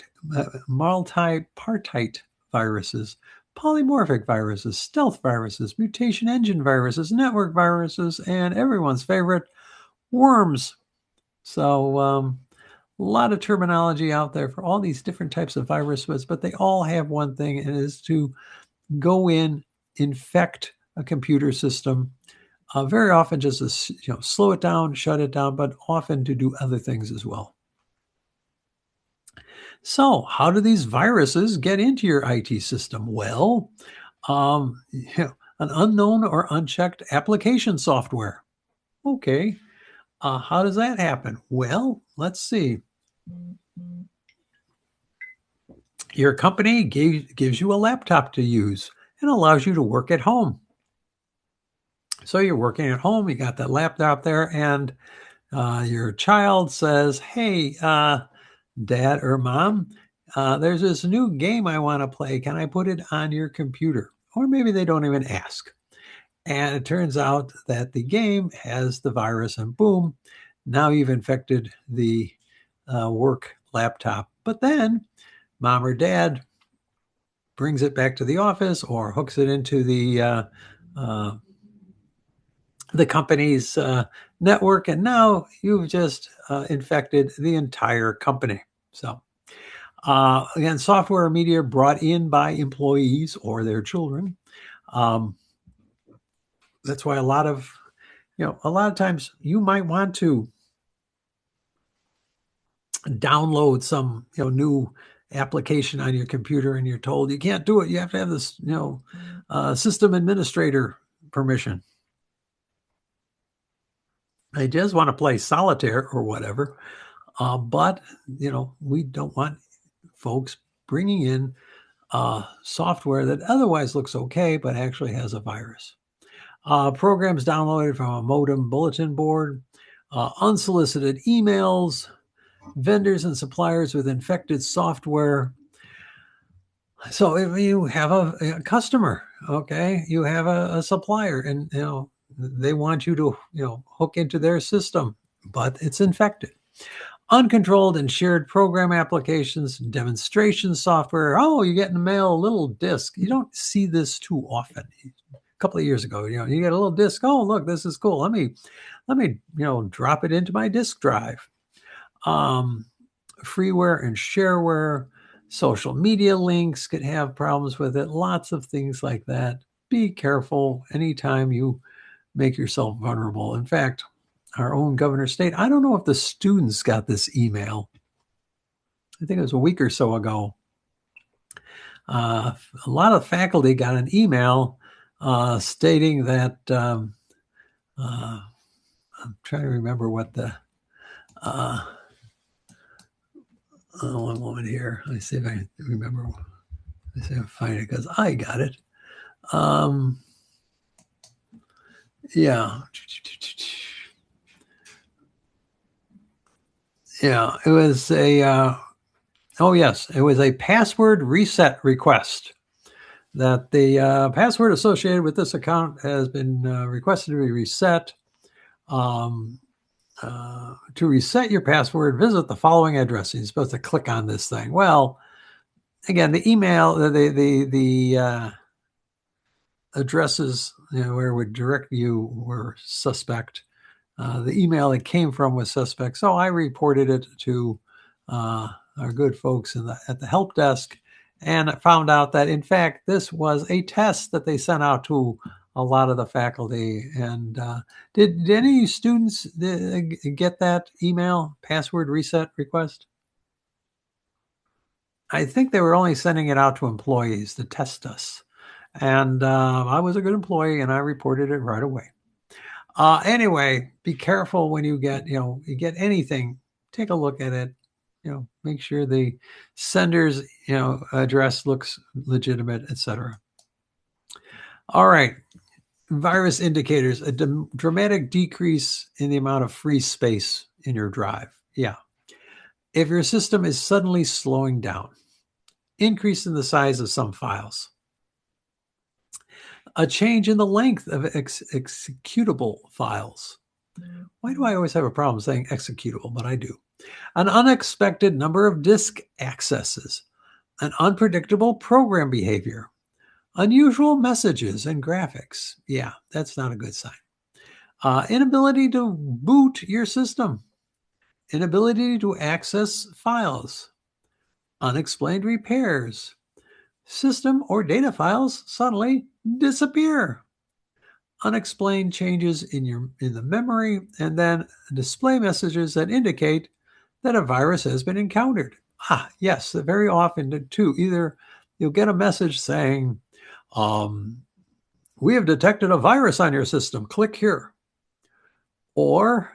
viruses, polymorphic viruses, stealth viruses, mutation engine viruses, network viruses, and everyone's favorite, worms. So a lot of terminology out there for all these different types of viruses, but they all have one thing, and it is to go in, infect a computer system, very often just to slow it down, shut it down, but often to do other things as well. So, how do these viruses get into your IT system? Well, an unknown or unchecked application software. Okay, how does that happen? Well, let's see. Your company gives you a laptop to use and allows you to work at home. So you're working at home, you got that laptop there, and your child says, "Hey, dad or mom, there's this new game I want to play. Can I put it on your computer?" Or maybe they don't even ask. And it turns out that the game has the virus, and boom, now you've infected the work laptop. But then mom or dad brings it back to the office or hooks it into uh, the company's network, and now you've just infected the entire company. So, again, software or media brought in by employees or their children. Um, that's why a lot of times you might want to download some new application on your computer, and you're told you can't do it. You have to have this system administrator permission. They just want to play solitaire or whatever. But we don't want folks bringing in software that otherwise looks okay, but actually has a virus. Programs downloaded from a modem bulletin board, unsolicited emails, vendors and suppliers with infected software. So if you have a customer, okay, you have a supplier, and they want you to hook into their system, but it's infected. Uncontrolled and shared program applications, demonstration software. Oh, you get in the mail a little disk. You don't see this too often. A couple of years ago, you get a little disk. Oh, look, this is cool. Let me drop it into my disk drive. Freeware and shareware, social media links could have problems with it. Lots of things like that. Be careful anytime you make yourself vulnerable. In fact, our own governor state, I don't know if the students got this email. I think it was a week or so ago. A lot of faculty got an email stating that I'm trying to remember what the one moment here. Let me see if I remember. Let me see if I find it because I got it. Yeah. Yeah, it was a oh yes, it was a password reset request that the password associated with this account has been requested to be reset. To reset your password, visit the following address. You're supposed to click on this thing. Well, again, the email, the addresses where it would direct you were suspect. The email it came from was suspect, so I reported it to our good folks at the help desk, and I found out that in fact this was a test that they sent out to a lot of the faculty. And did any students get that email password reset request? I think they were only sending it out to employees to test us, and I was a good employee and I reported it right away. Anyway, be careful when you get anything. Take a look at it. Make sure the sender's address looks legitimate, etc. All right, virus indicators: a dramatic decrease in the amount of free space in your drive. Yeah, if your system is suddenly slowing down, increase in the size of some files. A change in the length of executable files. Why do I always have a problem saying executable? But I do. An unexpected number of disk accesses, an unpredictable program behavior, unusual messages and graphics. Yeah, that's not a good sign. Inability to boot your system, inability to access files, unexplained repairs, system or data files suddenly disappear, unexplained changes in the memory, and then display messages that indicate that a virus has been encountered. Yes, very often too. Either you'll get a message saying, we have detected a virus on your system, click here. Or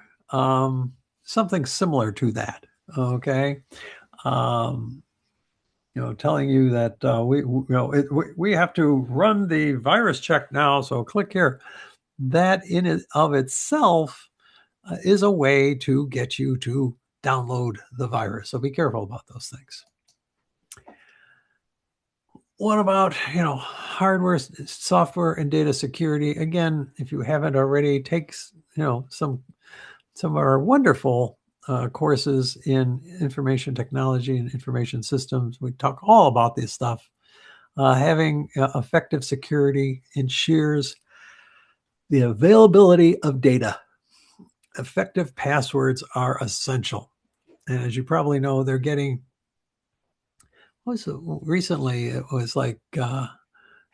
something similar to that, okay? Telling you that we have to run the virus check now, so click here. That in and of itself is a way to get you to download the virus. So be careful about those things. What about, hardware, software, and data security? Again, if you haven't already, take, some of our wonderful courses in information technology and information systems. We talk all about this stuff. Having effective security ensures the availability of data. Effective passwords are essential. And as you probably know, they're getting, recently it was like, the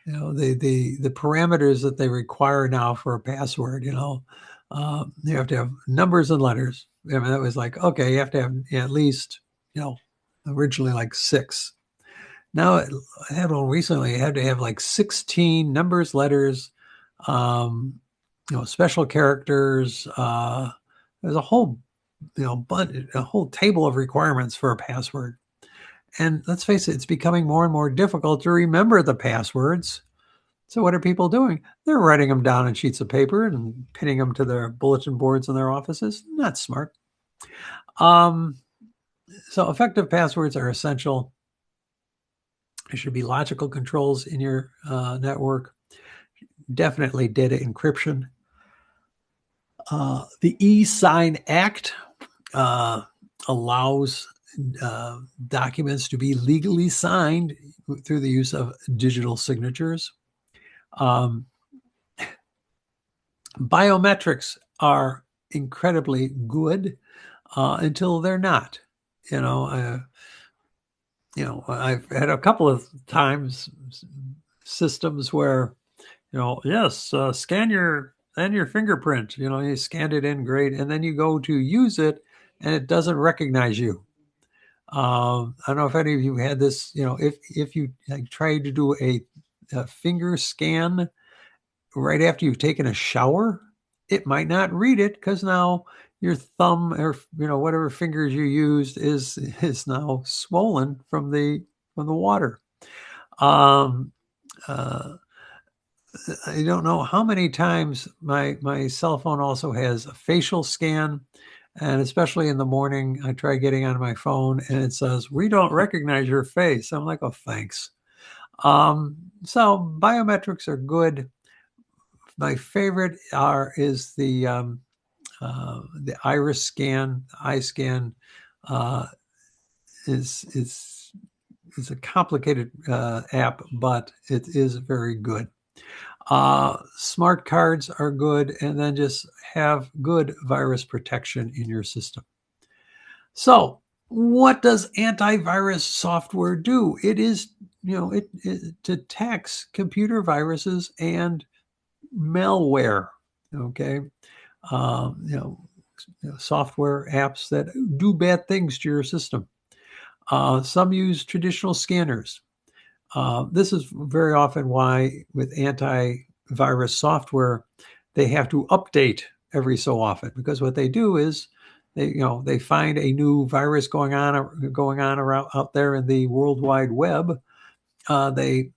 parameters that they require now for a password, you have to have numbers and letters. I mean, that was like, okay, you have to have at least, originally like 6. Now I had one recently, you had to have like 16 numbers, letters, special characters. There's a whole, a whole table of requirements for a password. And let's face it, it's becoming more and more difficult to remember the passwords. So what are people doing? They're writing them down on sheets of paper and pinning them to their bulletin boards in their offices. Not smart. So effective passwords are essential. There should be logical controls in your network. Definitely data encryption. The e-Sign Act allows documents to be legally signed through the use of digital signatures. Biometrics are incredibly good until they're not. I've had a couple of times systems where, yes, scan your fingerprint. You scanned it in, great, and then you go to use it, and it doesn't recognize you. I don't know if any of you had this. If you like tried to do a finger scan right after you've taken a shower, it might not read it because now your thumb or whatever fingers you used is now swollen from the water. Um, uh, I don't know how many times my cell phone also has a facial scan, and especially in the morning, I try getting on my phone and it says, "We don't recognize your face." I'm like, "Oh, thanks." So biometrics are good. My favorite is the iris scan, eye scan. Uh, is a complicated app, but it is very good. Smart cards are good, and then just have good virus protection in your system. So, what does antivirus software do? It is, it detects computer viruses and malware. Okay, um, you know, software apps that do bad things to your system. Some use traditional scanners. This is very often why with antivirus software, they have to update every so often because what they do is they find a new virus going on around out there in the World Wide Web. They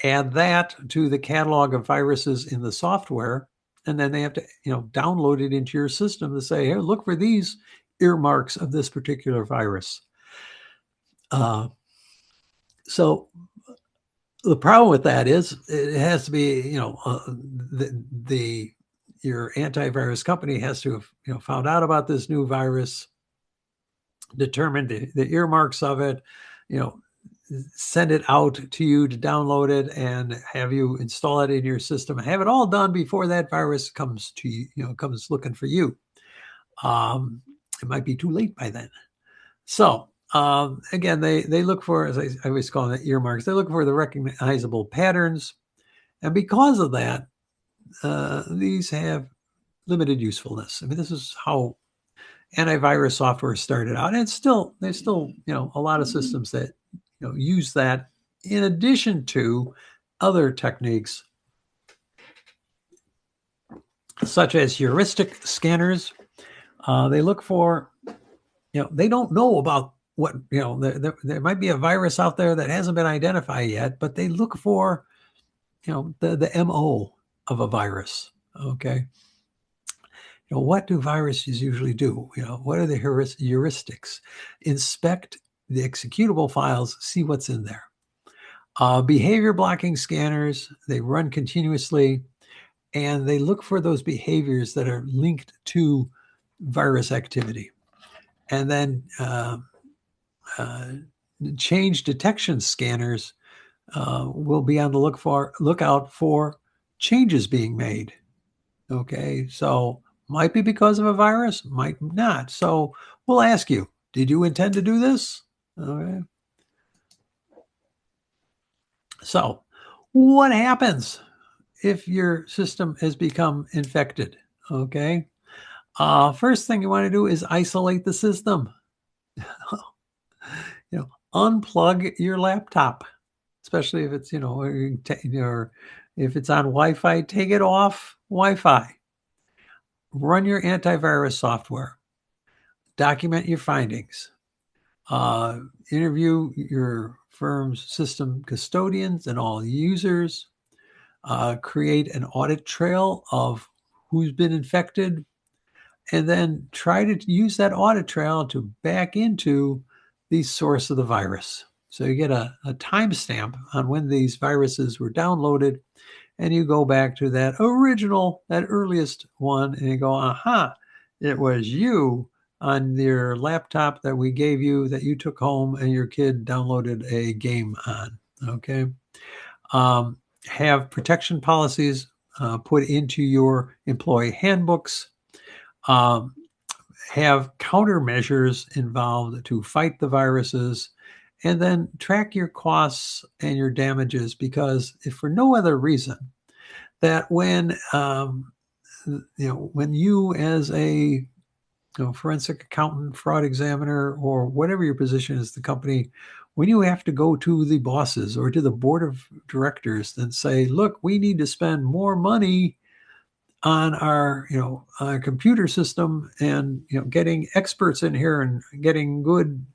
add that to the catalog of viruses in the software, and then they have to download it into your system to say, "Hey, look for these earmarks of this particular virus." Uh, so the problem with that is it has to be, the your antivirus company has to have found out about this new virus, determined the earmarks of it, you know, send it out to you to download it and have you install it in your system. Have it all done before that virus comes to you, comes looking for you. It might be too late by then. So again, they look for, as I always call them, earmarks. They look for the recognizable patterns, and because of that, these have limited usefulness. I mean, this is how antivirus software started out, and there's still a lot of systems that use that in addition to other techniques such as heuristic scanners. They look for they don't know about what there might be a virus out there that hasn't been identified yet, but they look for the MO of a virus. Okay, what do viruses usually do? What are the heuristics? Inspect the executable files, see what's in there. Behavior blocking scanners, they run continuously and they look for those behaviors that are linked to virus activity. And then change detection scanners will be on the lookout for changes being made. Okay, so might be because of a virus, might not. So we'll ask you, did you intend to do this? Okay. So what happens if your system has become infected? Okay. First thing you want to do is isolate the system. Unplug your laptop, especially if it's or if it's on Wi-Fi. Take it off Wi-Fi. Run your antivirus software. Document your findings. Interview your firm's system custodians and all users. Create an audit trail of who's been infected, and then try to use that audit trail to back into the source of the virus. So you get a timestamp on when these viruses were downloaded, and you go back to that earliest one, and you go, aha, it was you on your laptop that we gave you that you took home and your kid downloaded a game on. Okay. Have protection policies put into your employee handbooks. Have countermeasures involved to fight the viruses, and then track your costs and your damages, because if for no other reason that when you as a forensic accountant, fraud examiner, or whatever your position is, the company, when you have to go to the bosses or to the board of directors and say, look, we need to spend more money on our computer system, and getting experts in here and getting good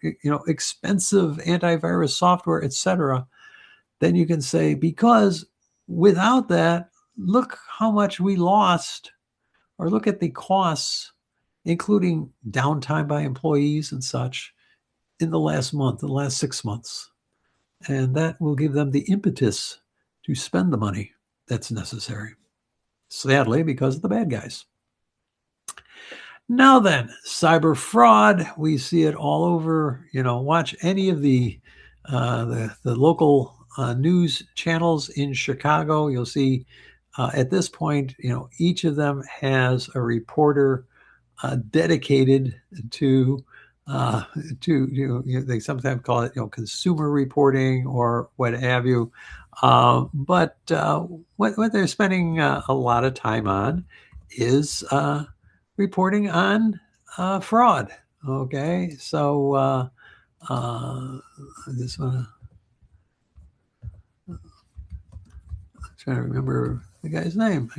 expensive antivirus software, etc., then you can say, because without that, look how much we lost, or look at the costs, including downtime by employees and such, in the last month, the last 6 months. And that will give them the impetus to spend the money that's necessary. Sadly, because of the bad guys. Now then, cyber fraud, we see it all over. Watch any of the local news channels in Chicago. You'll see at this point, each of them has a reporter dedicated to they sometimes call it consumer reporting or what have you. But what they're spending a lot of time on is reporting on fraud. Okay, so I just want to try to remember the guy's name.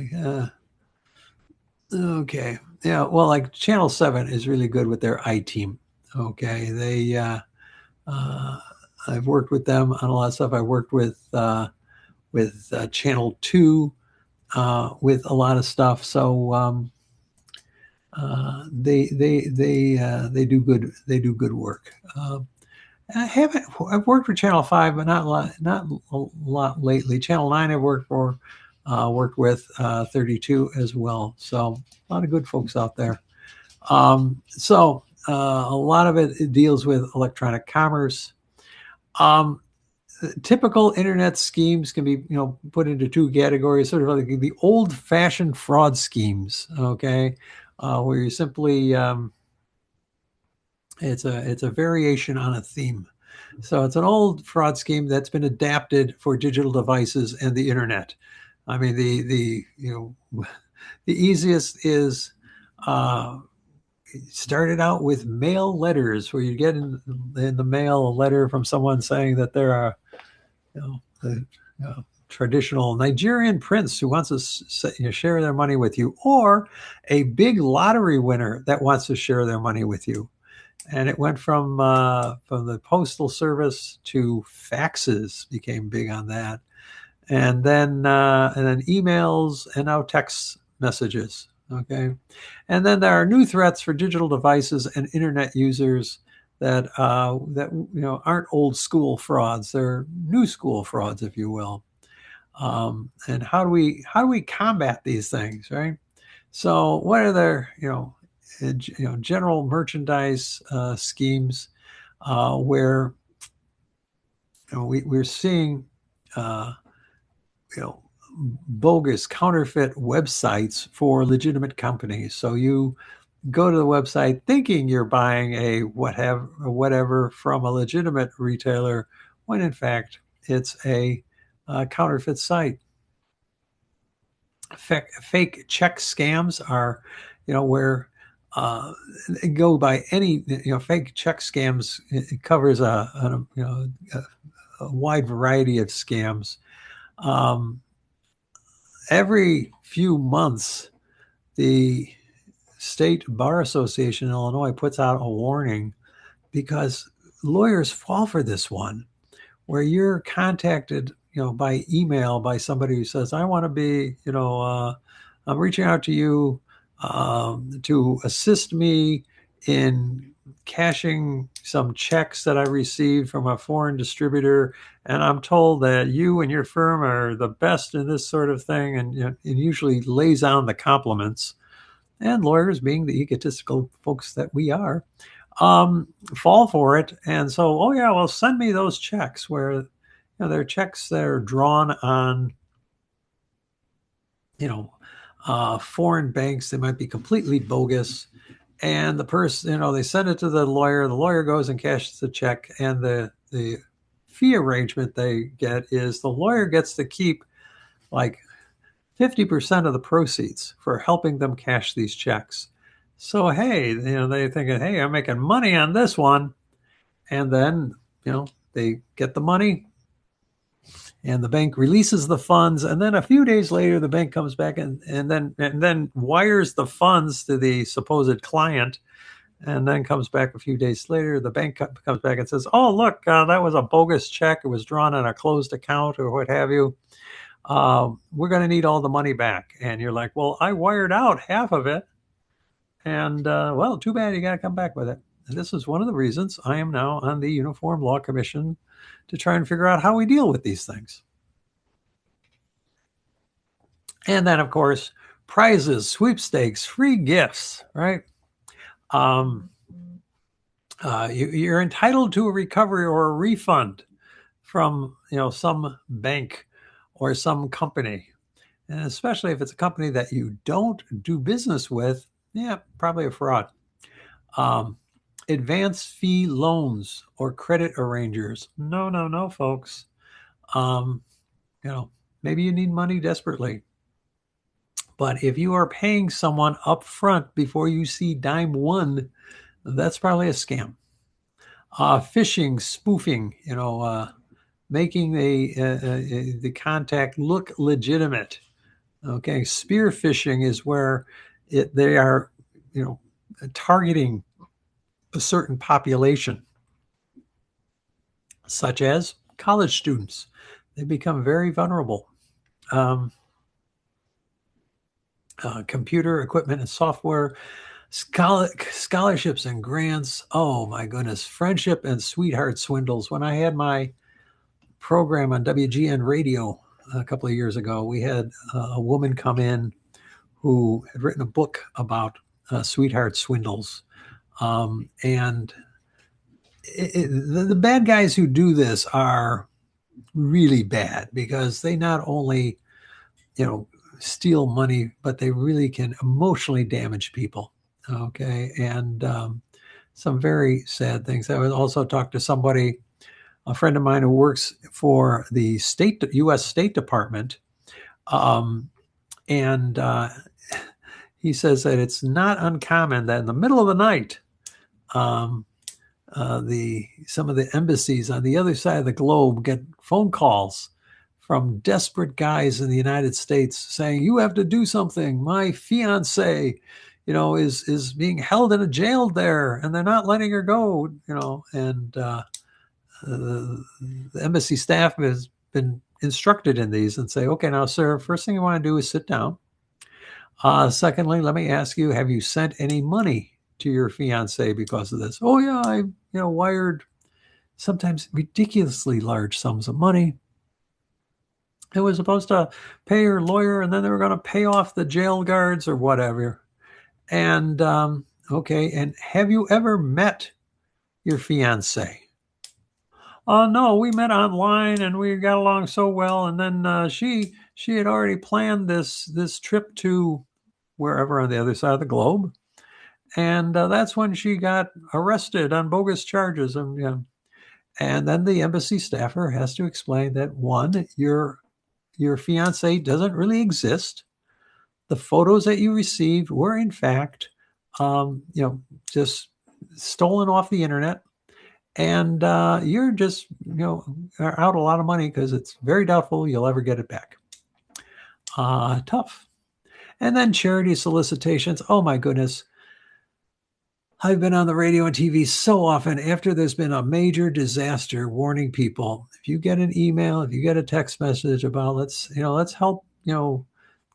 Okay, yeah, well, like Channel 7 is really good with their I-Team. Okay, they I've worked with them on a lot of stuff. I worked with Channel 2 with a lot of stuff. So they do good work. I've worked for Channel 5, but not a lot lately. Channel 9 I've worked with 32 as well. So a lot of good folks out there. So a lot of it deals with electronic commerce. Typical internet schemes can be put into two categories, sort of like the old-fashioned fraud schemes. Okay, where you simply it's a variation on a theme. So it's an old fraud scheme that's been adapted for digital devices and the internet. I mean, the easiest is started out with mail letters, where you get in the mail a letter from someone saying that there are the traditional Nigerian prince who wants to share their money with you, or a big lottery winner that wants to share their money with you. And it went from the postal service to faxes, became big on that, and then emails, and now text messages. Okay, and then there are new threats for digital devices and internet users that aren't old school frauds. They're new school frauds, if you will. And how do we combat these things, right? So what are their general merchandise schemes where we're seeing bogus, counterfeit websites for legitimate companies. So you go to the website thinking you're buying a whatever from a legitimate retailer, when in fact it's a counterfeit site. Fake check scams are, where go by any, fake check scams. It covers a wide variety of scams. Every few months, the State Bar Association in Illinois puts out a warning, because lawyers fall for this one, where you're contacted, by email by somebody who says, I want to be, I'm reaching out to you to assist me in cashing some checks that I received from a foreign distributor, and I'm told that you and your firm are the best in this sort of thing, and it usually lays on the compliments. And lawyers, being the egotistical folks that we are, fall for it. And so, oh yeah, well, send me those checks, where they're checks that are drawn on foreign banks. They might be completely bogus, and the person, they send it to the lawyer goes and cashes the check, and the fee arrangement they get is the lawyer gets to keep like 50% of the proceeds for helping them cash these checks. So, hey, they thinking, hey, I'm making money on this one. And then, they get the money and the bank releases the funds. And then a few days later, the bank comes back and then wires the funds to the supposed client. And then comes back a few days later. The bank comes back and says, oh, look, that was a bogus check. It was drawn on a closed account or what have you. We're going to need all the money back. And you're like, well, I wired out half of it. And well, too bad, you got to come back with it. And this is one of the reasons I am now on the Uniform Law Commission to try and figure out how we deal with these things. And then, of course, prizes, sweepstakes, free gifts, right? You're entitled to a recovery or a refund from some bank or some company, and especially if it's a company that you don't do business with. Yeah, probably a fraud. Advance fee loans or credit arrangers. No, folks. Maybe you need money desperately. But if you are paying someone up front before you see dime one, that's probably a scam. Phishing, spoofing, making the contact look legitimate. Okay, spear phishing is where they are, targeting a certain population, such as college students. They become very vulnerable. Computer equipment and software, scholarships and grants. Oh my goodness, friendship and sweetheart swindles. When I had my program on WGN radio a couple of years ago, we had a woman come in who had written a book about sweetheart swindles. And the bad guys who do this are really bad because they not only, steal money, but they really can emotionally damage people. Okay. And some very sad things. I would also talk to somebody, a friend of mine who works for the U.S. State Department. And he says that it's not uncommon that in the middle of the night, some of the embassies on the other side of the globe get phone calls from desperate guys in the United States saying, you have to do something. My fiance, is being held in a jail there and they're not letting her go, and the embassy staff has been instructed in these and say, okay, now, sir, first thing you want to do is sit down. Secondly, let me ask you, have you sent any money to your fiance because of this? Oh yeah, I wired sometimes ridiculously large sums of money. It was supposed to pay her lawyer, and then they were going to pay off the jail guards or whatever. And okay, and have you ever met your fiance? Oh no, we met online and we got along so well. And then she had already planned this trip to wherever on the other side of the globe, and that's when she got arrested on bogus charges. And then the embassy staffer has to explain that one, your fiance doesn't really exist. The photos that you received were, in fact, just stolen off the internet, and you're just, are out a lot of money because it's very doubtful you'll ever get it back. Tough. And then charity solicitations. Oh my goodness. I've been on the radio and TV so often after there's been a major disaster warning people, if you get an email, if you get a text message about let's help,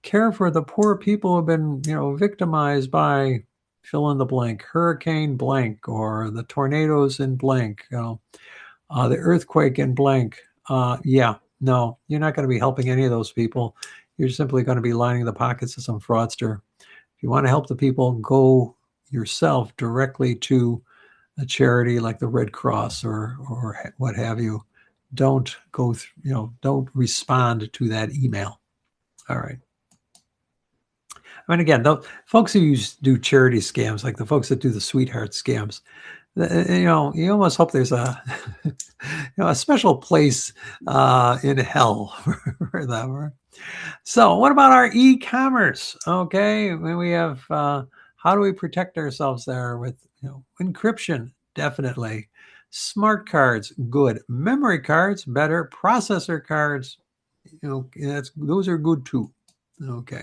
care for the poor people who have been, victimized by fill in the blank, hurricane blank, or the tornadoes in blank, the earthquake in blank. Yeah, no, you're not going to be helping any of those people. You're simply going to be lining the pockets of some fraudster. If you want to help the people, go yourself directly to a charity like the Red Cross or what have you. Don't go, don't respond to that email. All right. I mean, again, the folks who do charity scams, like the folks that do the sweetheart scams, you almost hope there's a, a special place in hell for them. So what about our e-commerce? Okay. We have How do we protect ourselves there with encryption? Definitely. Smart cards, good. Memory cards, better. Processor cards, those are good too. Okay.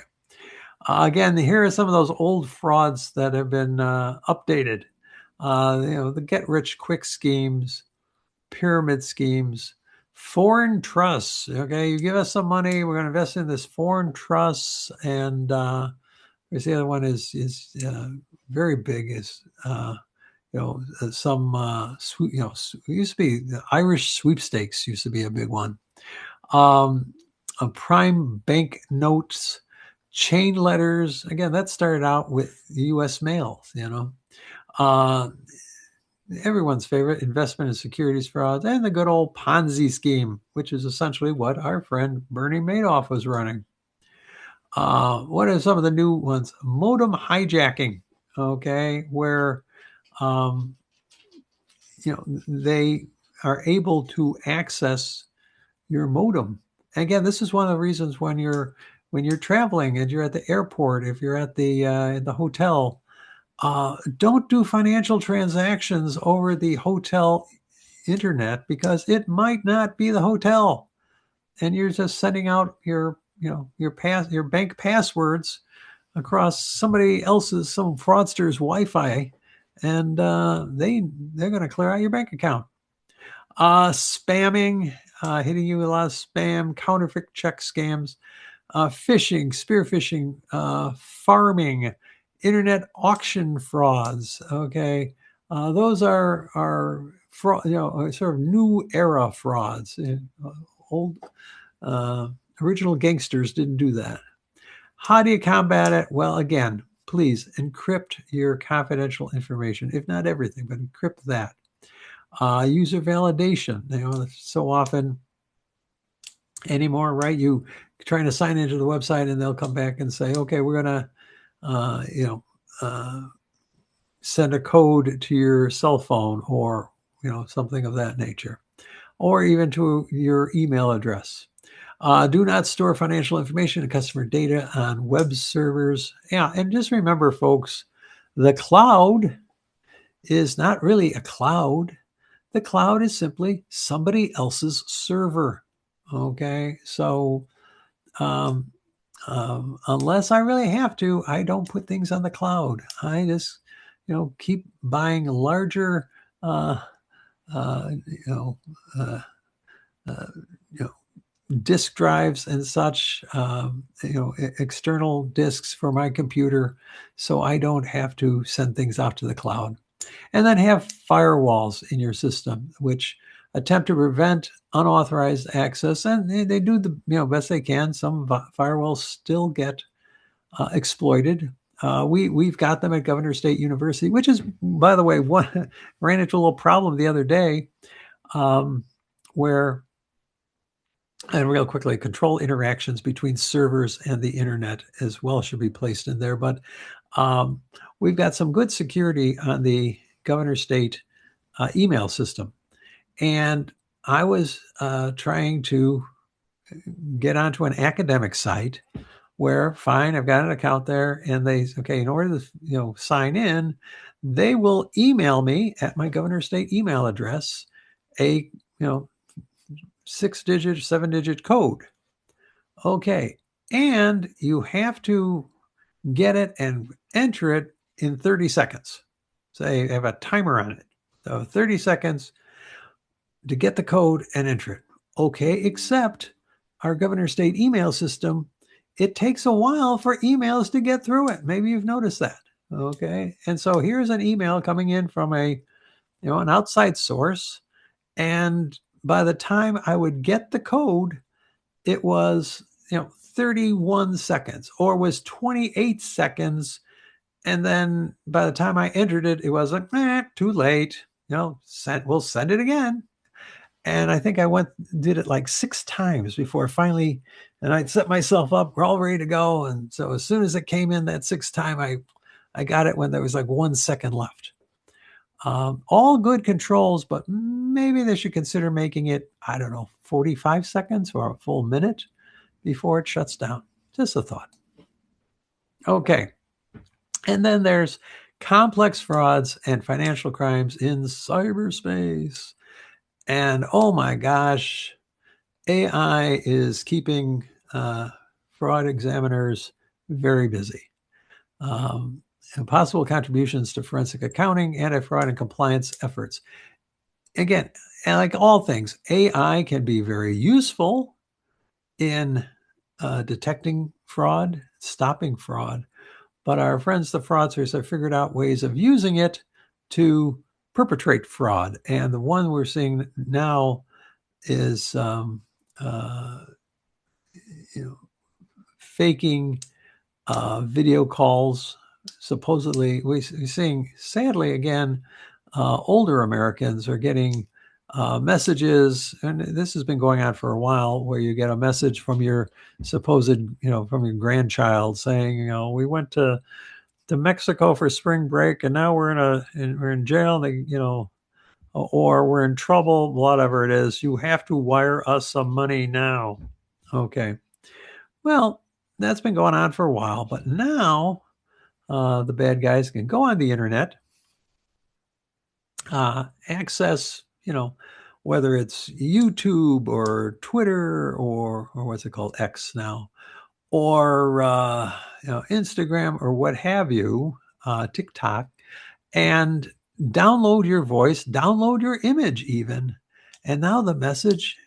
Again, here are some of those old frauds that have been updated. The get-rich-quick schemes, pyramid schemes, foreign trusts. Okay, you give us some money, we're going to invest in this foreign trusts, and there's the other one is very big. Is some it used to be the Irish sweepstakes used to be a big one. Prime bank notes, chain letters. Again, that started out with the U.S. mail. Uh, Everyone's favorite, investment and securities frauds, and the good old Ponzi scheme, which is essentially what our friend Bernie Madoff was running. What are some of the new ones? Modem hijacking. Okay, where um, they are able to access your modem. Again, this is one of the reasons when you're traveling and you're at the airport, if you're at the hotel, don't do financial transactions over the hotel internet because it might not be the hotel, and you're just sending out your bank passwords across somebody else's, some fraudster's Wi-Fi, and they're going to clear out your bank account. Spamming, hitting you with a lot of spam, counterfeit check scams, phishing, spear phishing, farming, internet auction frauds. Okay, those are fraud, sort of new era frauds. Old original gangsters didn't do that. How do you combat it? Well, again, please encrypt your confidential information, if not everything, but encrypt that. User validation. So often anymore, right? You trying to sign into the website, and they'll come back and say, "Okay, we're gonna, send a code to your cell phone, or something of that nature, or even to your email address." Do not store financial information and customer data on web servers. Yeah, and just remember, folks, the cloud is not really a cloud. The cloud is simply somebody else's server. Okay, so unless I really have to, I don't put things on the cloud. I just, keep buying larger, uh, uh, you know, uh, uh, you know, disk drives and such, external disks for my computer, so I don't have to send things out to the cloud. And then have firewalls in your system, which attempt to prevent unauthorized access, and they do the best they can. Some firewalls still get exploited. We've got them at Governor State University, which is, by the way, one ran into a little problem the other day, where, and real quickly, control interactions between servers and the internet as well should be placed in there. But we've got some good security on the Governor State email system. And I was trying to get onto an academic site where, fine, I've got an account there, and they, okay, in order to sign in, they will email me at my Governor State email address a 6-digit, 7-digit code. Okay, and you have to get it and enter it in 30 seconds. So they have a timer on it. So 30 seconds to get the code and enter it. Okay, except our Governor State email system, it takes a while for emails to get through it. Maybe you've noticed that. Okay, and so here's an email coming in from an outside source, and by the time I would get the code, it was 31 seconds, or was 28 seconds, and then by the time I entered it, it was like, too late. We'll send it again. And I think I did it like 6 times before finally, and I'd set myself up. We're all ready to go. And so as soon as it came in that 6th time, I got it when there was like 1 second left. All good controls, but maybe they should consider making it, 45 seconds or a full minute before it shuts down. Just a thought. Okay. And then there's complex frauds and financial crimes in cyberspace. And oh my gosh, AI is keeping fraud examiners very busy. Um, and possible contributions to forensic accounting, anti-fraud, and compliance efforts. Again, like all things, AI can be very useful in detecting fraud, stopping fraud, but our friends, the fraudsters, have figured out ways of using it to perpetrate fraud. And the one we're seeing now is you know, faking video calls. Supposedly, we're seeing, sadly, again, older Americans are getting messages, and this has been going on for a while, where you get a message from your supposed, from your grandchild saying, we went to Mexico for spring break, and now we're in jail. They, or we're in trouble, whatever it is. You have to wire us some money now. Okay. Well, that's been going on for a while, but now the bad guys can go on the internet, access, whether it's YouTube or Twitter or what's it called, X now, or Instagram or what have you, TikTok, and download your voice, download your image even, and now the message,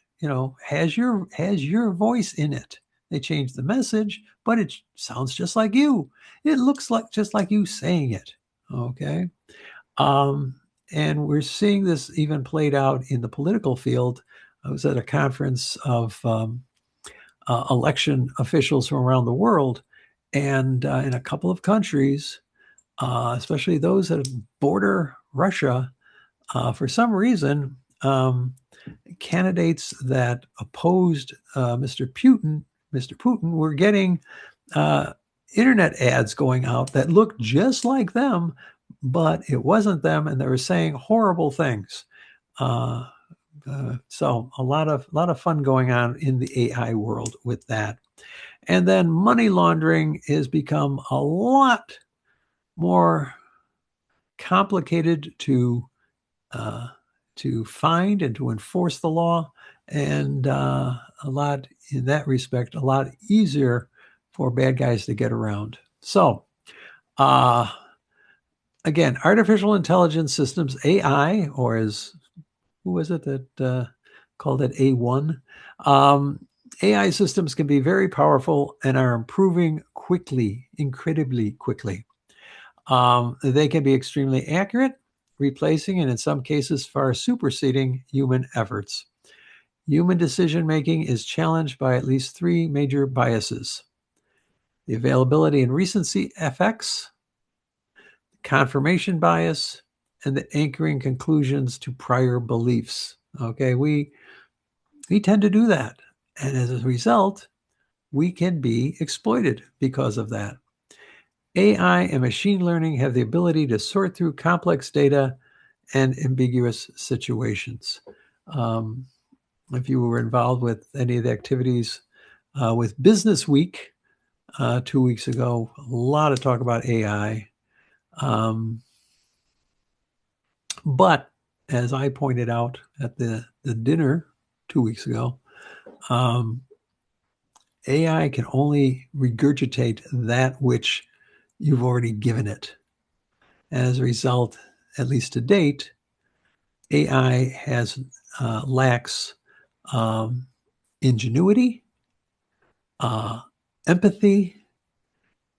has your voice in it. They changed the message, but it sounds just like you. It looks like just like you saying it. Okay. Um, and we're seeing this even played out in the political field. I was at a conference of election officials from around the world, and in a couple of countries, especially those that border Russia, for some reason, candidates that opposed Mr. Putin, were getting internet ads going out that looked just like them, but it wasn't them, and they were saying horrible things. So a lot of fun going on in the AI world with that. And then money laundering has become a lot more complicated to find and to enforce the law, and a lot in that respect, a lot easier for bad guys to get around. So, again, artificial intelligence systems, AI, or as who was it that called it A1? AI systems can be very powerful and are improving quickly, incredibly quickly. They can be extremely accurate, replacing and in some cases far superseding human efforts. Human decision making is challenged by at least three major biases: the availability and recency effects, confirmation bias, and the anchoring conclusions to prior beliefs. Okay, we tend to do that. And as a result, we can be exploited because of that. AI and machine learning have the ability to sort through complex data and ambiguous situations. Um, if you were involved with any of the activities with Business Week 2 weeks ago, a lot of talk about AI. But as I pointed out at the dinner 2 weeks ago, AI can only regurgitate that which you've already given it. And as a result, at least to date, AI lacks ingenuity, empathy,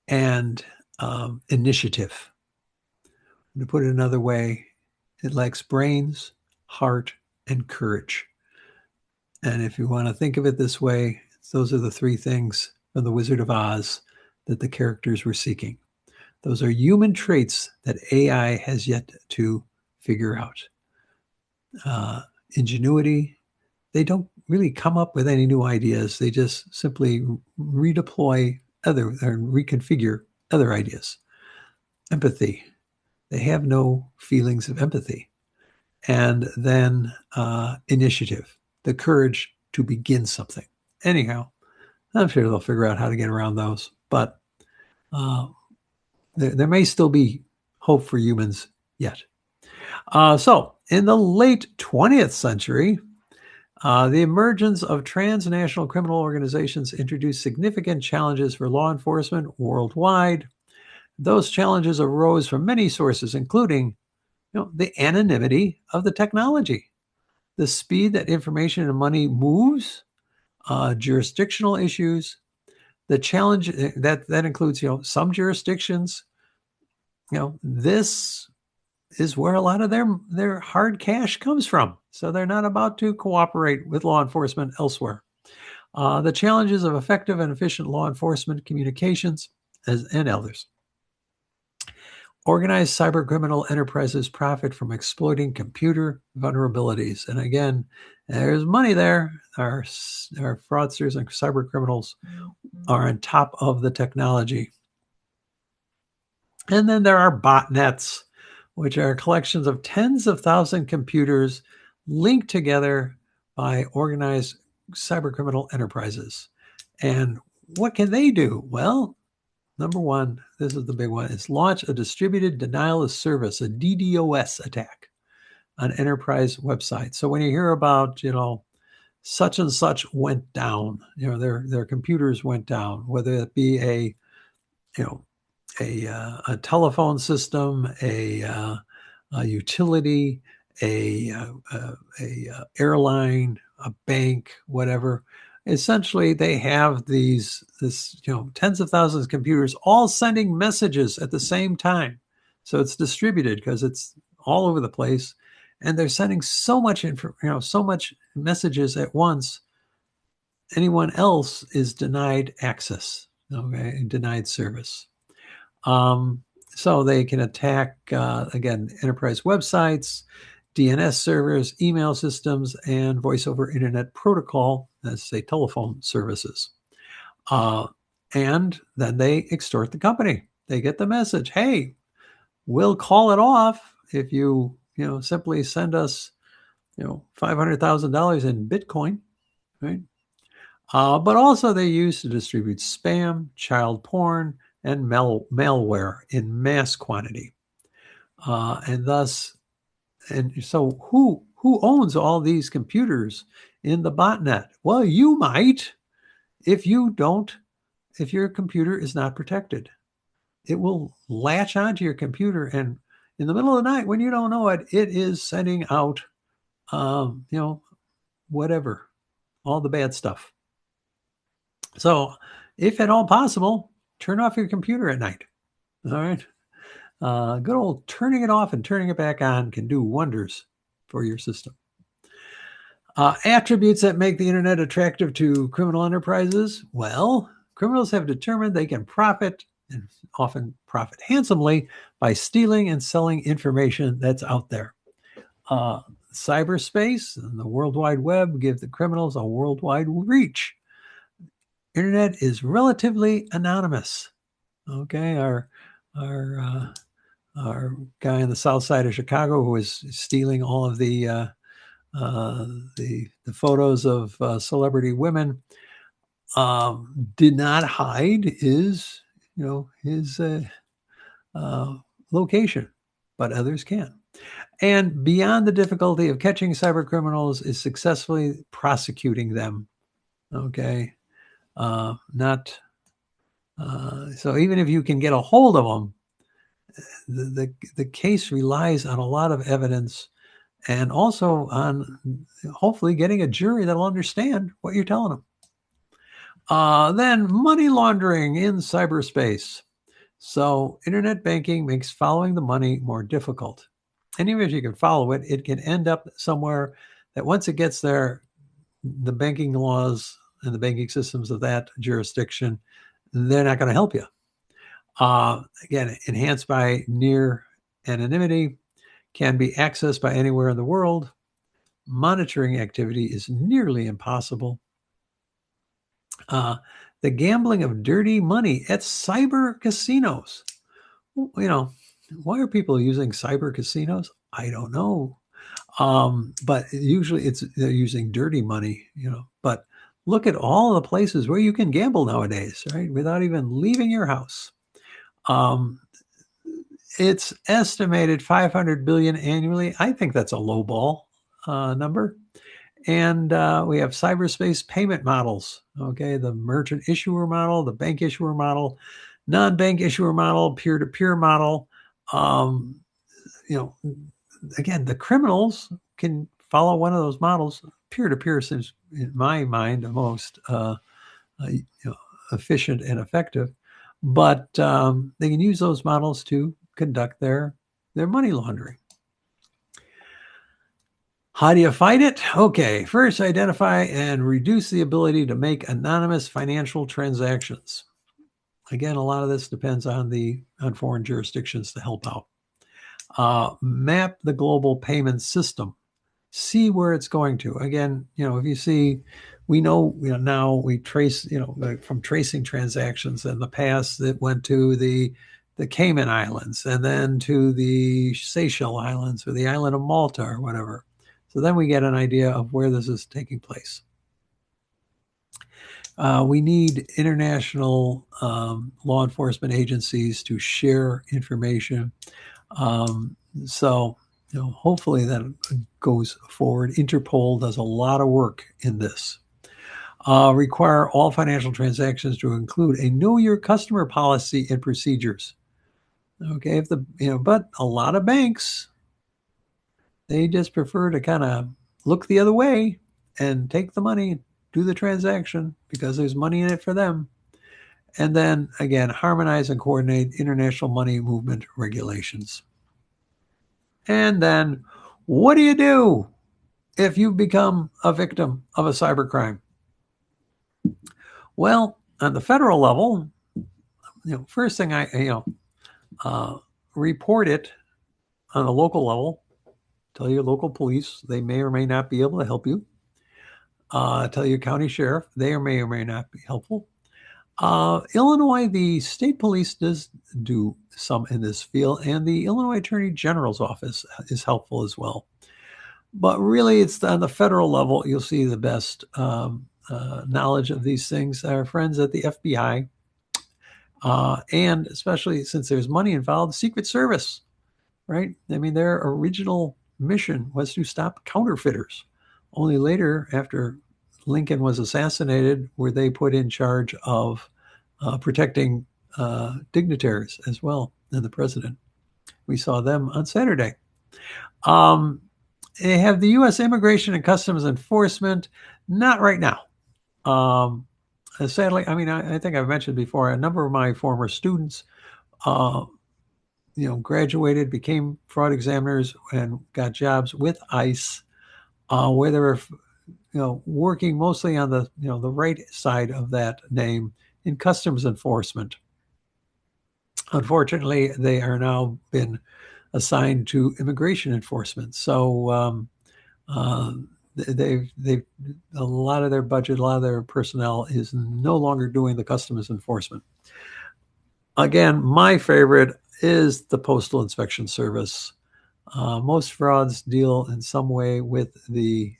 and initiative. To put it another way, it lacks brains, heart, and courage. And if you want to think of it this way, those are the three things from The Wizard of Oz that the characters were seeking. Those are human traits that AI has yet to figure out. Ingenuity, they don't really come up with any new ideas. They just simply redeploy or reconfigure other ideas. Empathy, they have no feelings of empathy. And then initiative, the courage to begin something. Anyhow, I'm sure they'll figure out how to get around those. But there may still be hope for humans yet. So, in the late 20th century, the emergence of transnational criminal organizations introduced significant challenges for law enforcement worldwide. Those challenges arose from many sources, including the anonymity of the technology, the speed that information and money moves, jurisdictional issues. The challenge that includes, some jurisdictions, this is where a lot of their hard cash comes from. So they're not about to cooperate with law enforcement elsewhere. The challenges of effective and efficient law enforcement communications and others. Organized cybercriminal enterprises profit from exploiting computer vulnerabilities. And again, there's money there. Our fraudsters and cybercriminals are on top of the technology. And then there are botnets, which are collections of tens of thousands of computers linked together by organized cybercriminal enterprises. And what can they do? Well, number one, this is the big one, is launch a distributed denial of service, a DDoS attack on enterprise websites. So when you hear about, such and such went down, their computers went down, whether it be a telephone system, a utility, a airline, a bank, whatever. Essentially, they have this tens of thousands of computers all sending messages at the same time. So it's distributed because it's all over the place, and they're sending so much so much messages at once. Anyone else is denied access, denied service. So they can attack, again, enterprise websites, DNS servers, email systems, and voice over internet protocol, let's say telephone services. And then they extort the company. They get the message, hey, we'll call it off if you, simply send us, $500,000 in Bitcoin, right? But also they use to distribute spam, child porn, and malware in mass quantity. And so who owns all these computers in the botnet? Well, you might, if your computer is not protected. It will latch onto your computer, and in the middle of the night, when you don't know it, it is sending out, whatever, all the bad stuff. So if at all possible, turn off your computer at night. All right. Good old turning it off and turning it back on can do wonders for your system. Attributes that make the internet attractive to criminal enterprises. Well, criminals have determined they can profit, and often profit handsomely, by stealing and selling information that's out there. Cyberspace and the World Wide Web give the criminals a worldwide reach. Internet is relatively anonymous. Okay, our guy on the south side of Chicago who was stealing all of the photos of celebrity women did not hide his location, but others can. And beyond the difficulty of catching cyber criminals is successfully prosecuting them. Okay, so even if you can get a hold of them, the case relies on a lot of evidence, and also on hopefully getting a jury that'll understand what you're telling them. Then money laundering in cyberspace. So internet banking makes following the money more difficult. And even if you can follow it, it can end up somewhere that once it gets there, the banking laws and the banking systems of that jurisdiction, they're not going to help you. Again, enhanced by near anonymity, can be accessed by anywhere in the world. Monitoring activity is nearly impossible. The gambling of dirty money at cyber casinos. Why are people using cyber casinos? I don't know. But usually they're using dirty money, but look at all the places where you can gamble nowadays, right? Without even leaving your house. It's estimated 500 billion annually. I think that's a low ball number. And we have cyberspace payment models. Okay, the merchant issuer model, the bank issuer model, non-bank issuer model, peer-to-peer model. Um, you know, again, the criminals can follow one of those models. Peer-to-peer seems, in my mind, the most efficient and effective. But they can use those models to conduct their money laundering. How do you fight it? Okay, first identify and reduce the ability to make anonymous financial transactions. Again, a lot of this depends on foreign jurisdictions to help out. Map the global payment system. See where it's going to. Again, if you see, we know, now we trace, like from tracing transactions in the past that went to the Cayman Islands and then to the Seychelles Islands or the island of Malta or whatever. So then we get an idea of where this is taking place. We need international law enforcement agencies to share information. So hopefully that goes forward. Interpol does a lot of work in this. Require all financial transactions to include a know your customer policy and procedures. Okay, but a lot of banks, they just prefer to kind of look the other way and take the money, do the transaction because there's money in it for them. And then again, harmonize and coordinate international money movement regulations. And then what do you do if you've become a victim of a cybercrime? Well, on the federal level, first thing report it on the local level. Tell your local police, they may or may not be able to help you. Tell your county sheriff, they may or may not be helpful. Illinois, the state police does do some in this field, and the Illinois Attorney General's office is helpful as well. But really, it's on the federal level you'll see the best knowledge of these things. Our friends at the FBI, and especially since there's money involved, the Secret Service, right? I mean, their original mission was to stop counterfeiters. Only later, after Lincoln was assassinated, were they put in charge of protecting dignitaries as well, and the president. We saw them on Saturday. They have the U.S. Immigration and Customs Enforcement. Not right now. Sadly, I mean, I think I've mentioned before, a number of my former students, graduated, became fraud examiners, and got jobs with ICE, where they were, working mostly on the right side of that name in customs enforcement. Unfortunately, they are now been assigned to immigration enforcement. So they've a lot of their budget, a lot of their personnel is no longer doing the customs enforcement. Again, my favorite is the Postal Inspection Service. Most frauds deal in some way with the,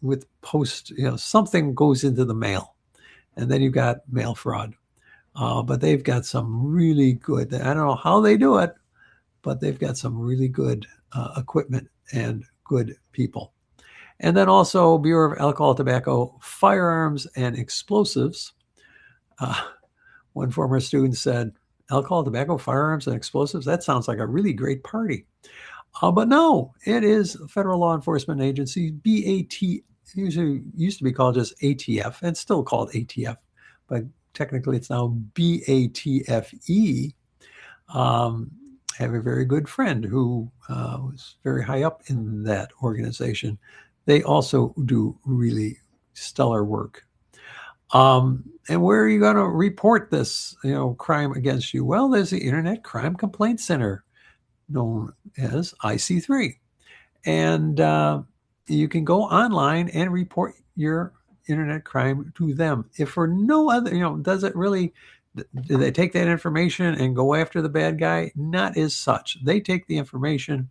with post, something goes into the mail, and then you've got mail fraud. But they've got some really good, I don't know how they do it, but they've got some really good equipment and good people. And then also Bureau of Alcohol, Tobacco, Firearms, and Explosives. One former student said, alcohol, tobacco, firearms, and explosives, that sounds like a really great party. But no, it is a federal law enforcement agency, BAT, usually used to be called just ATF, and still called ATF, but technically it's now BATFE. I have a very good friend who was very high up in that organization. They also do really stellar work. And where are you going to report this, crime against you? Well, there's the Internet Crime Complaint Center, known as IC3. And you can go online and report your internet crime to them. If for no other, does it really, do they take that information and go after the bad guy? Not as such. They take the information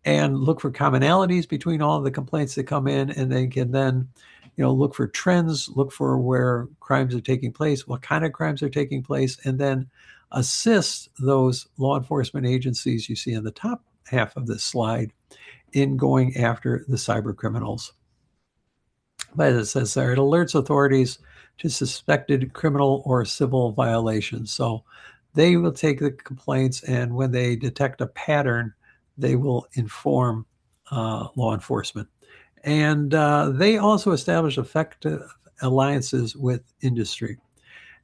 and look for commonalities between all of the complaints that come in, and they can then look for trends, look for where crimes are taking place, what kind of crimes are taking place, and then assist those law enforcement agencies you see in the top half of this slide in going after the cyber criminals. But it says there, it alerts authorities to suspected criminal or civil violations. So they will take the complaints, and when they detect a pattern, they will inform law enforcement. And they also establish effective alliances with industry.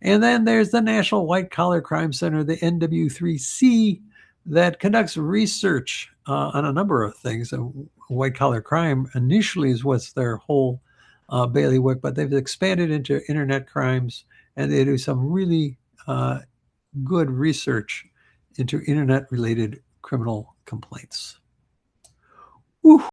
And then there's the National White Collar Crime Center, the NW3C, that conducts research on a number of things. White collar crime initially is what's their whole bailiwick, but they've expanded into internet crimes, and they do some really good research into internet related criminal complaints. Whew.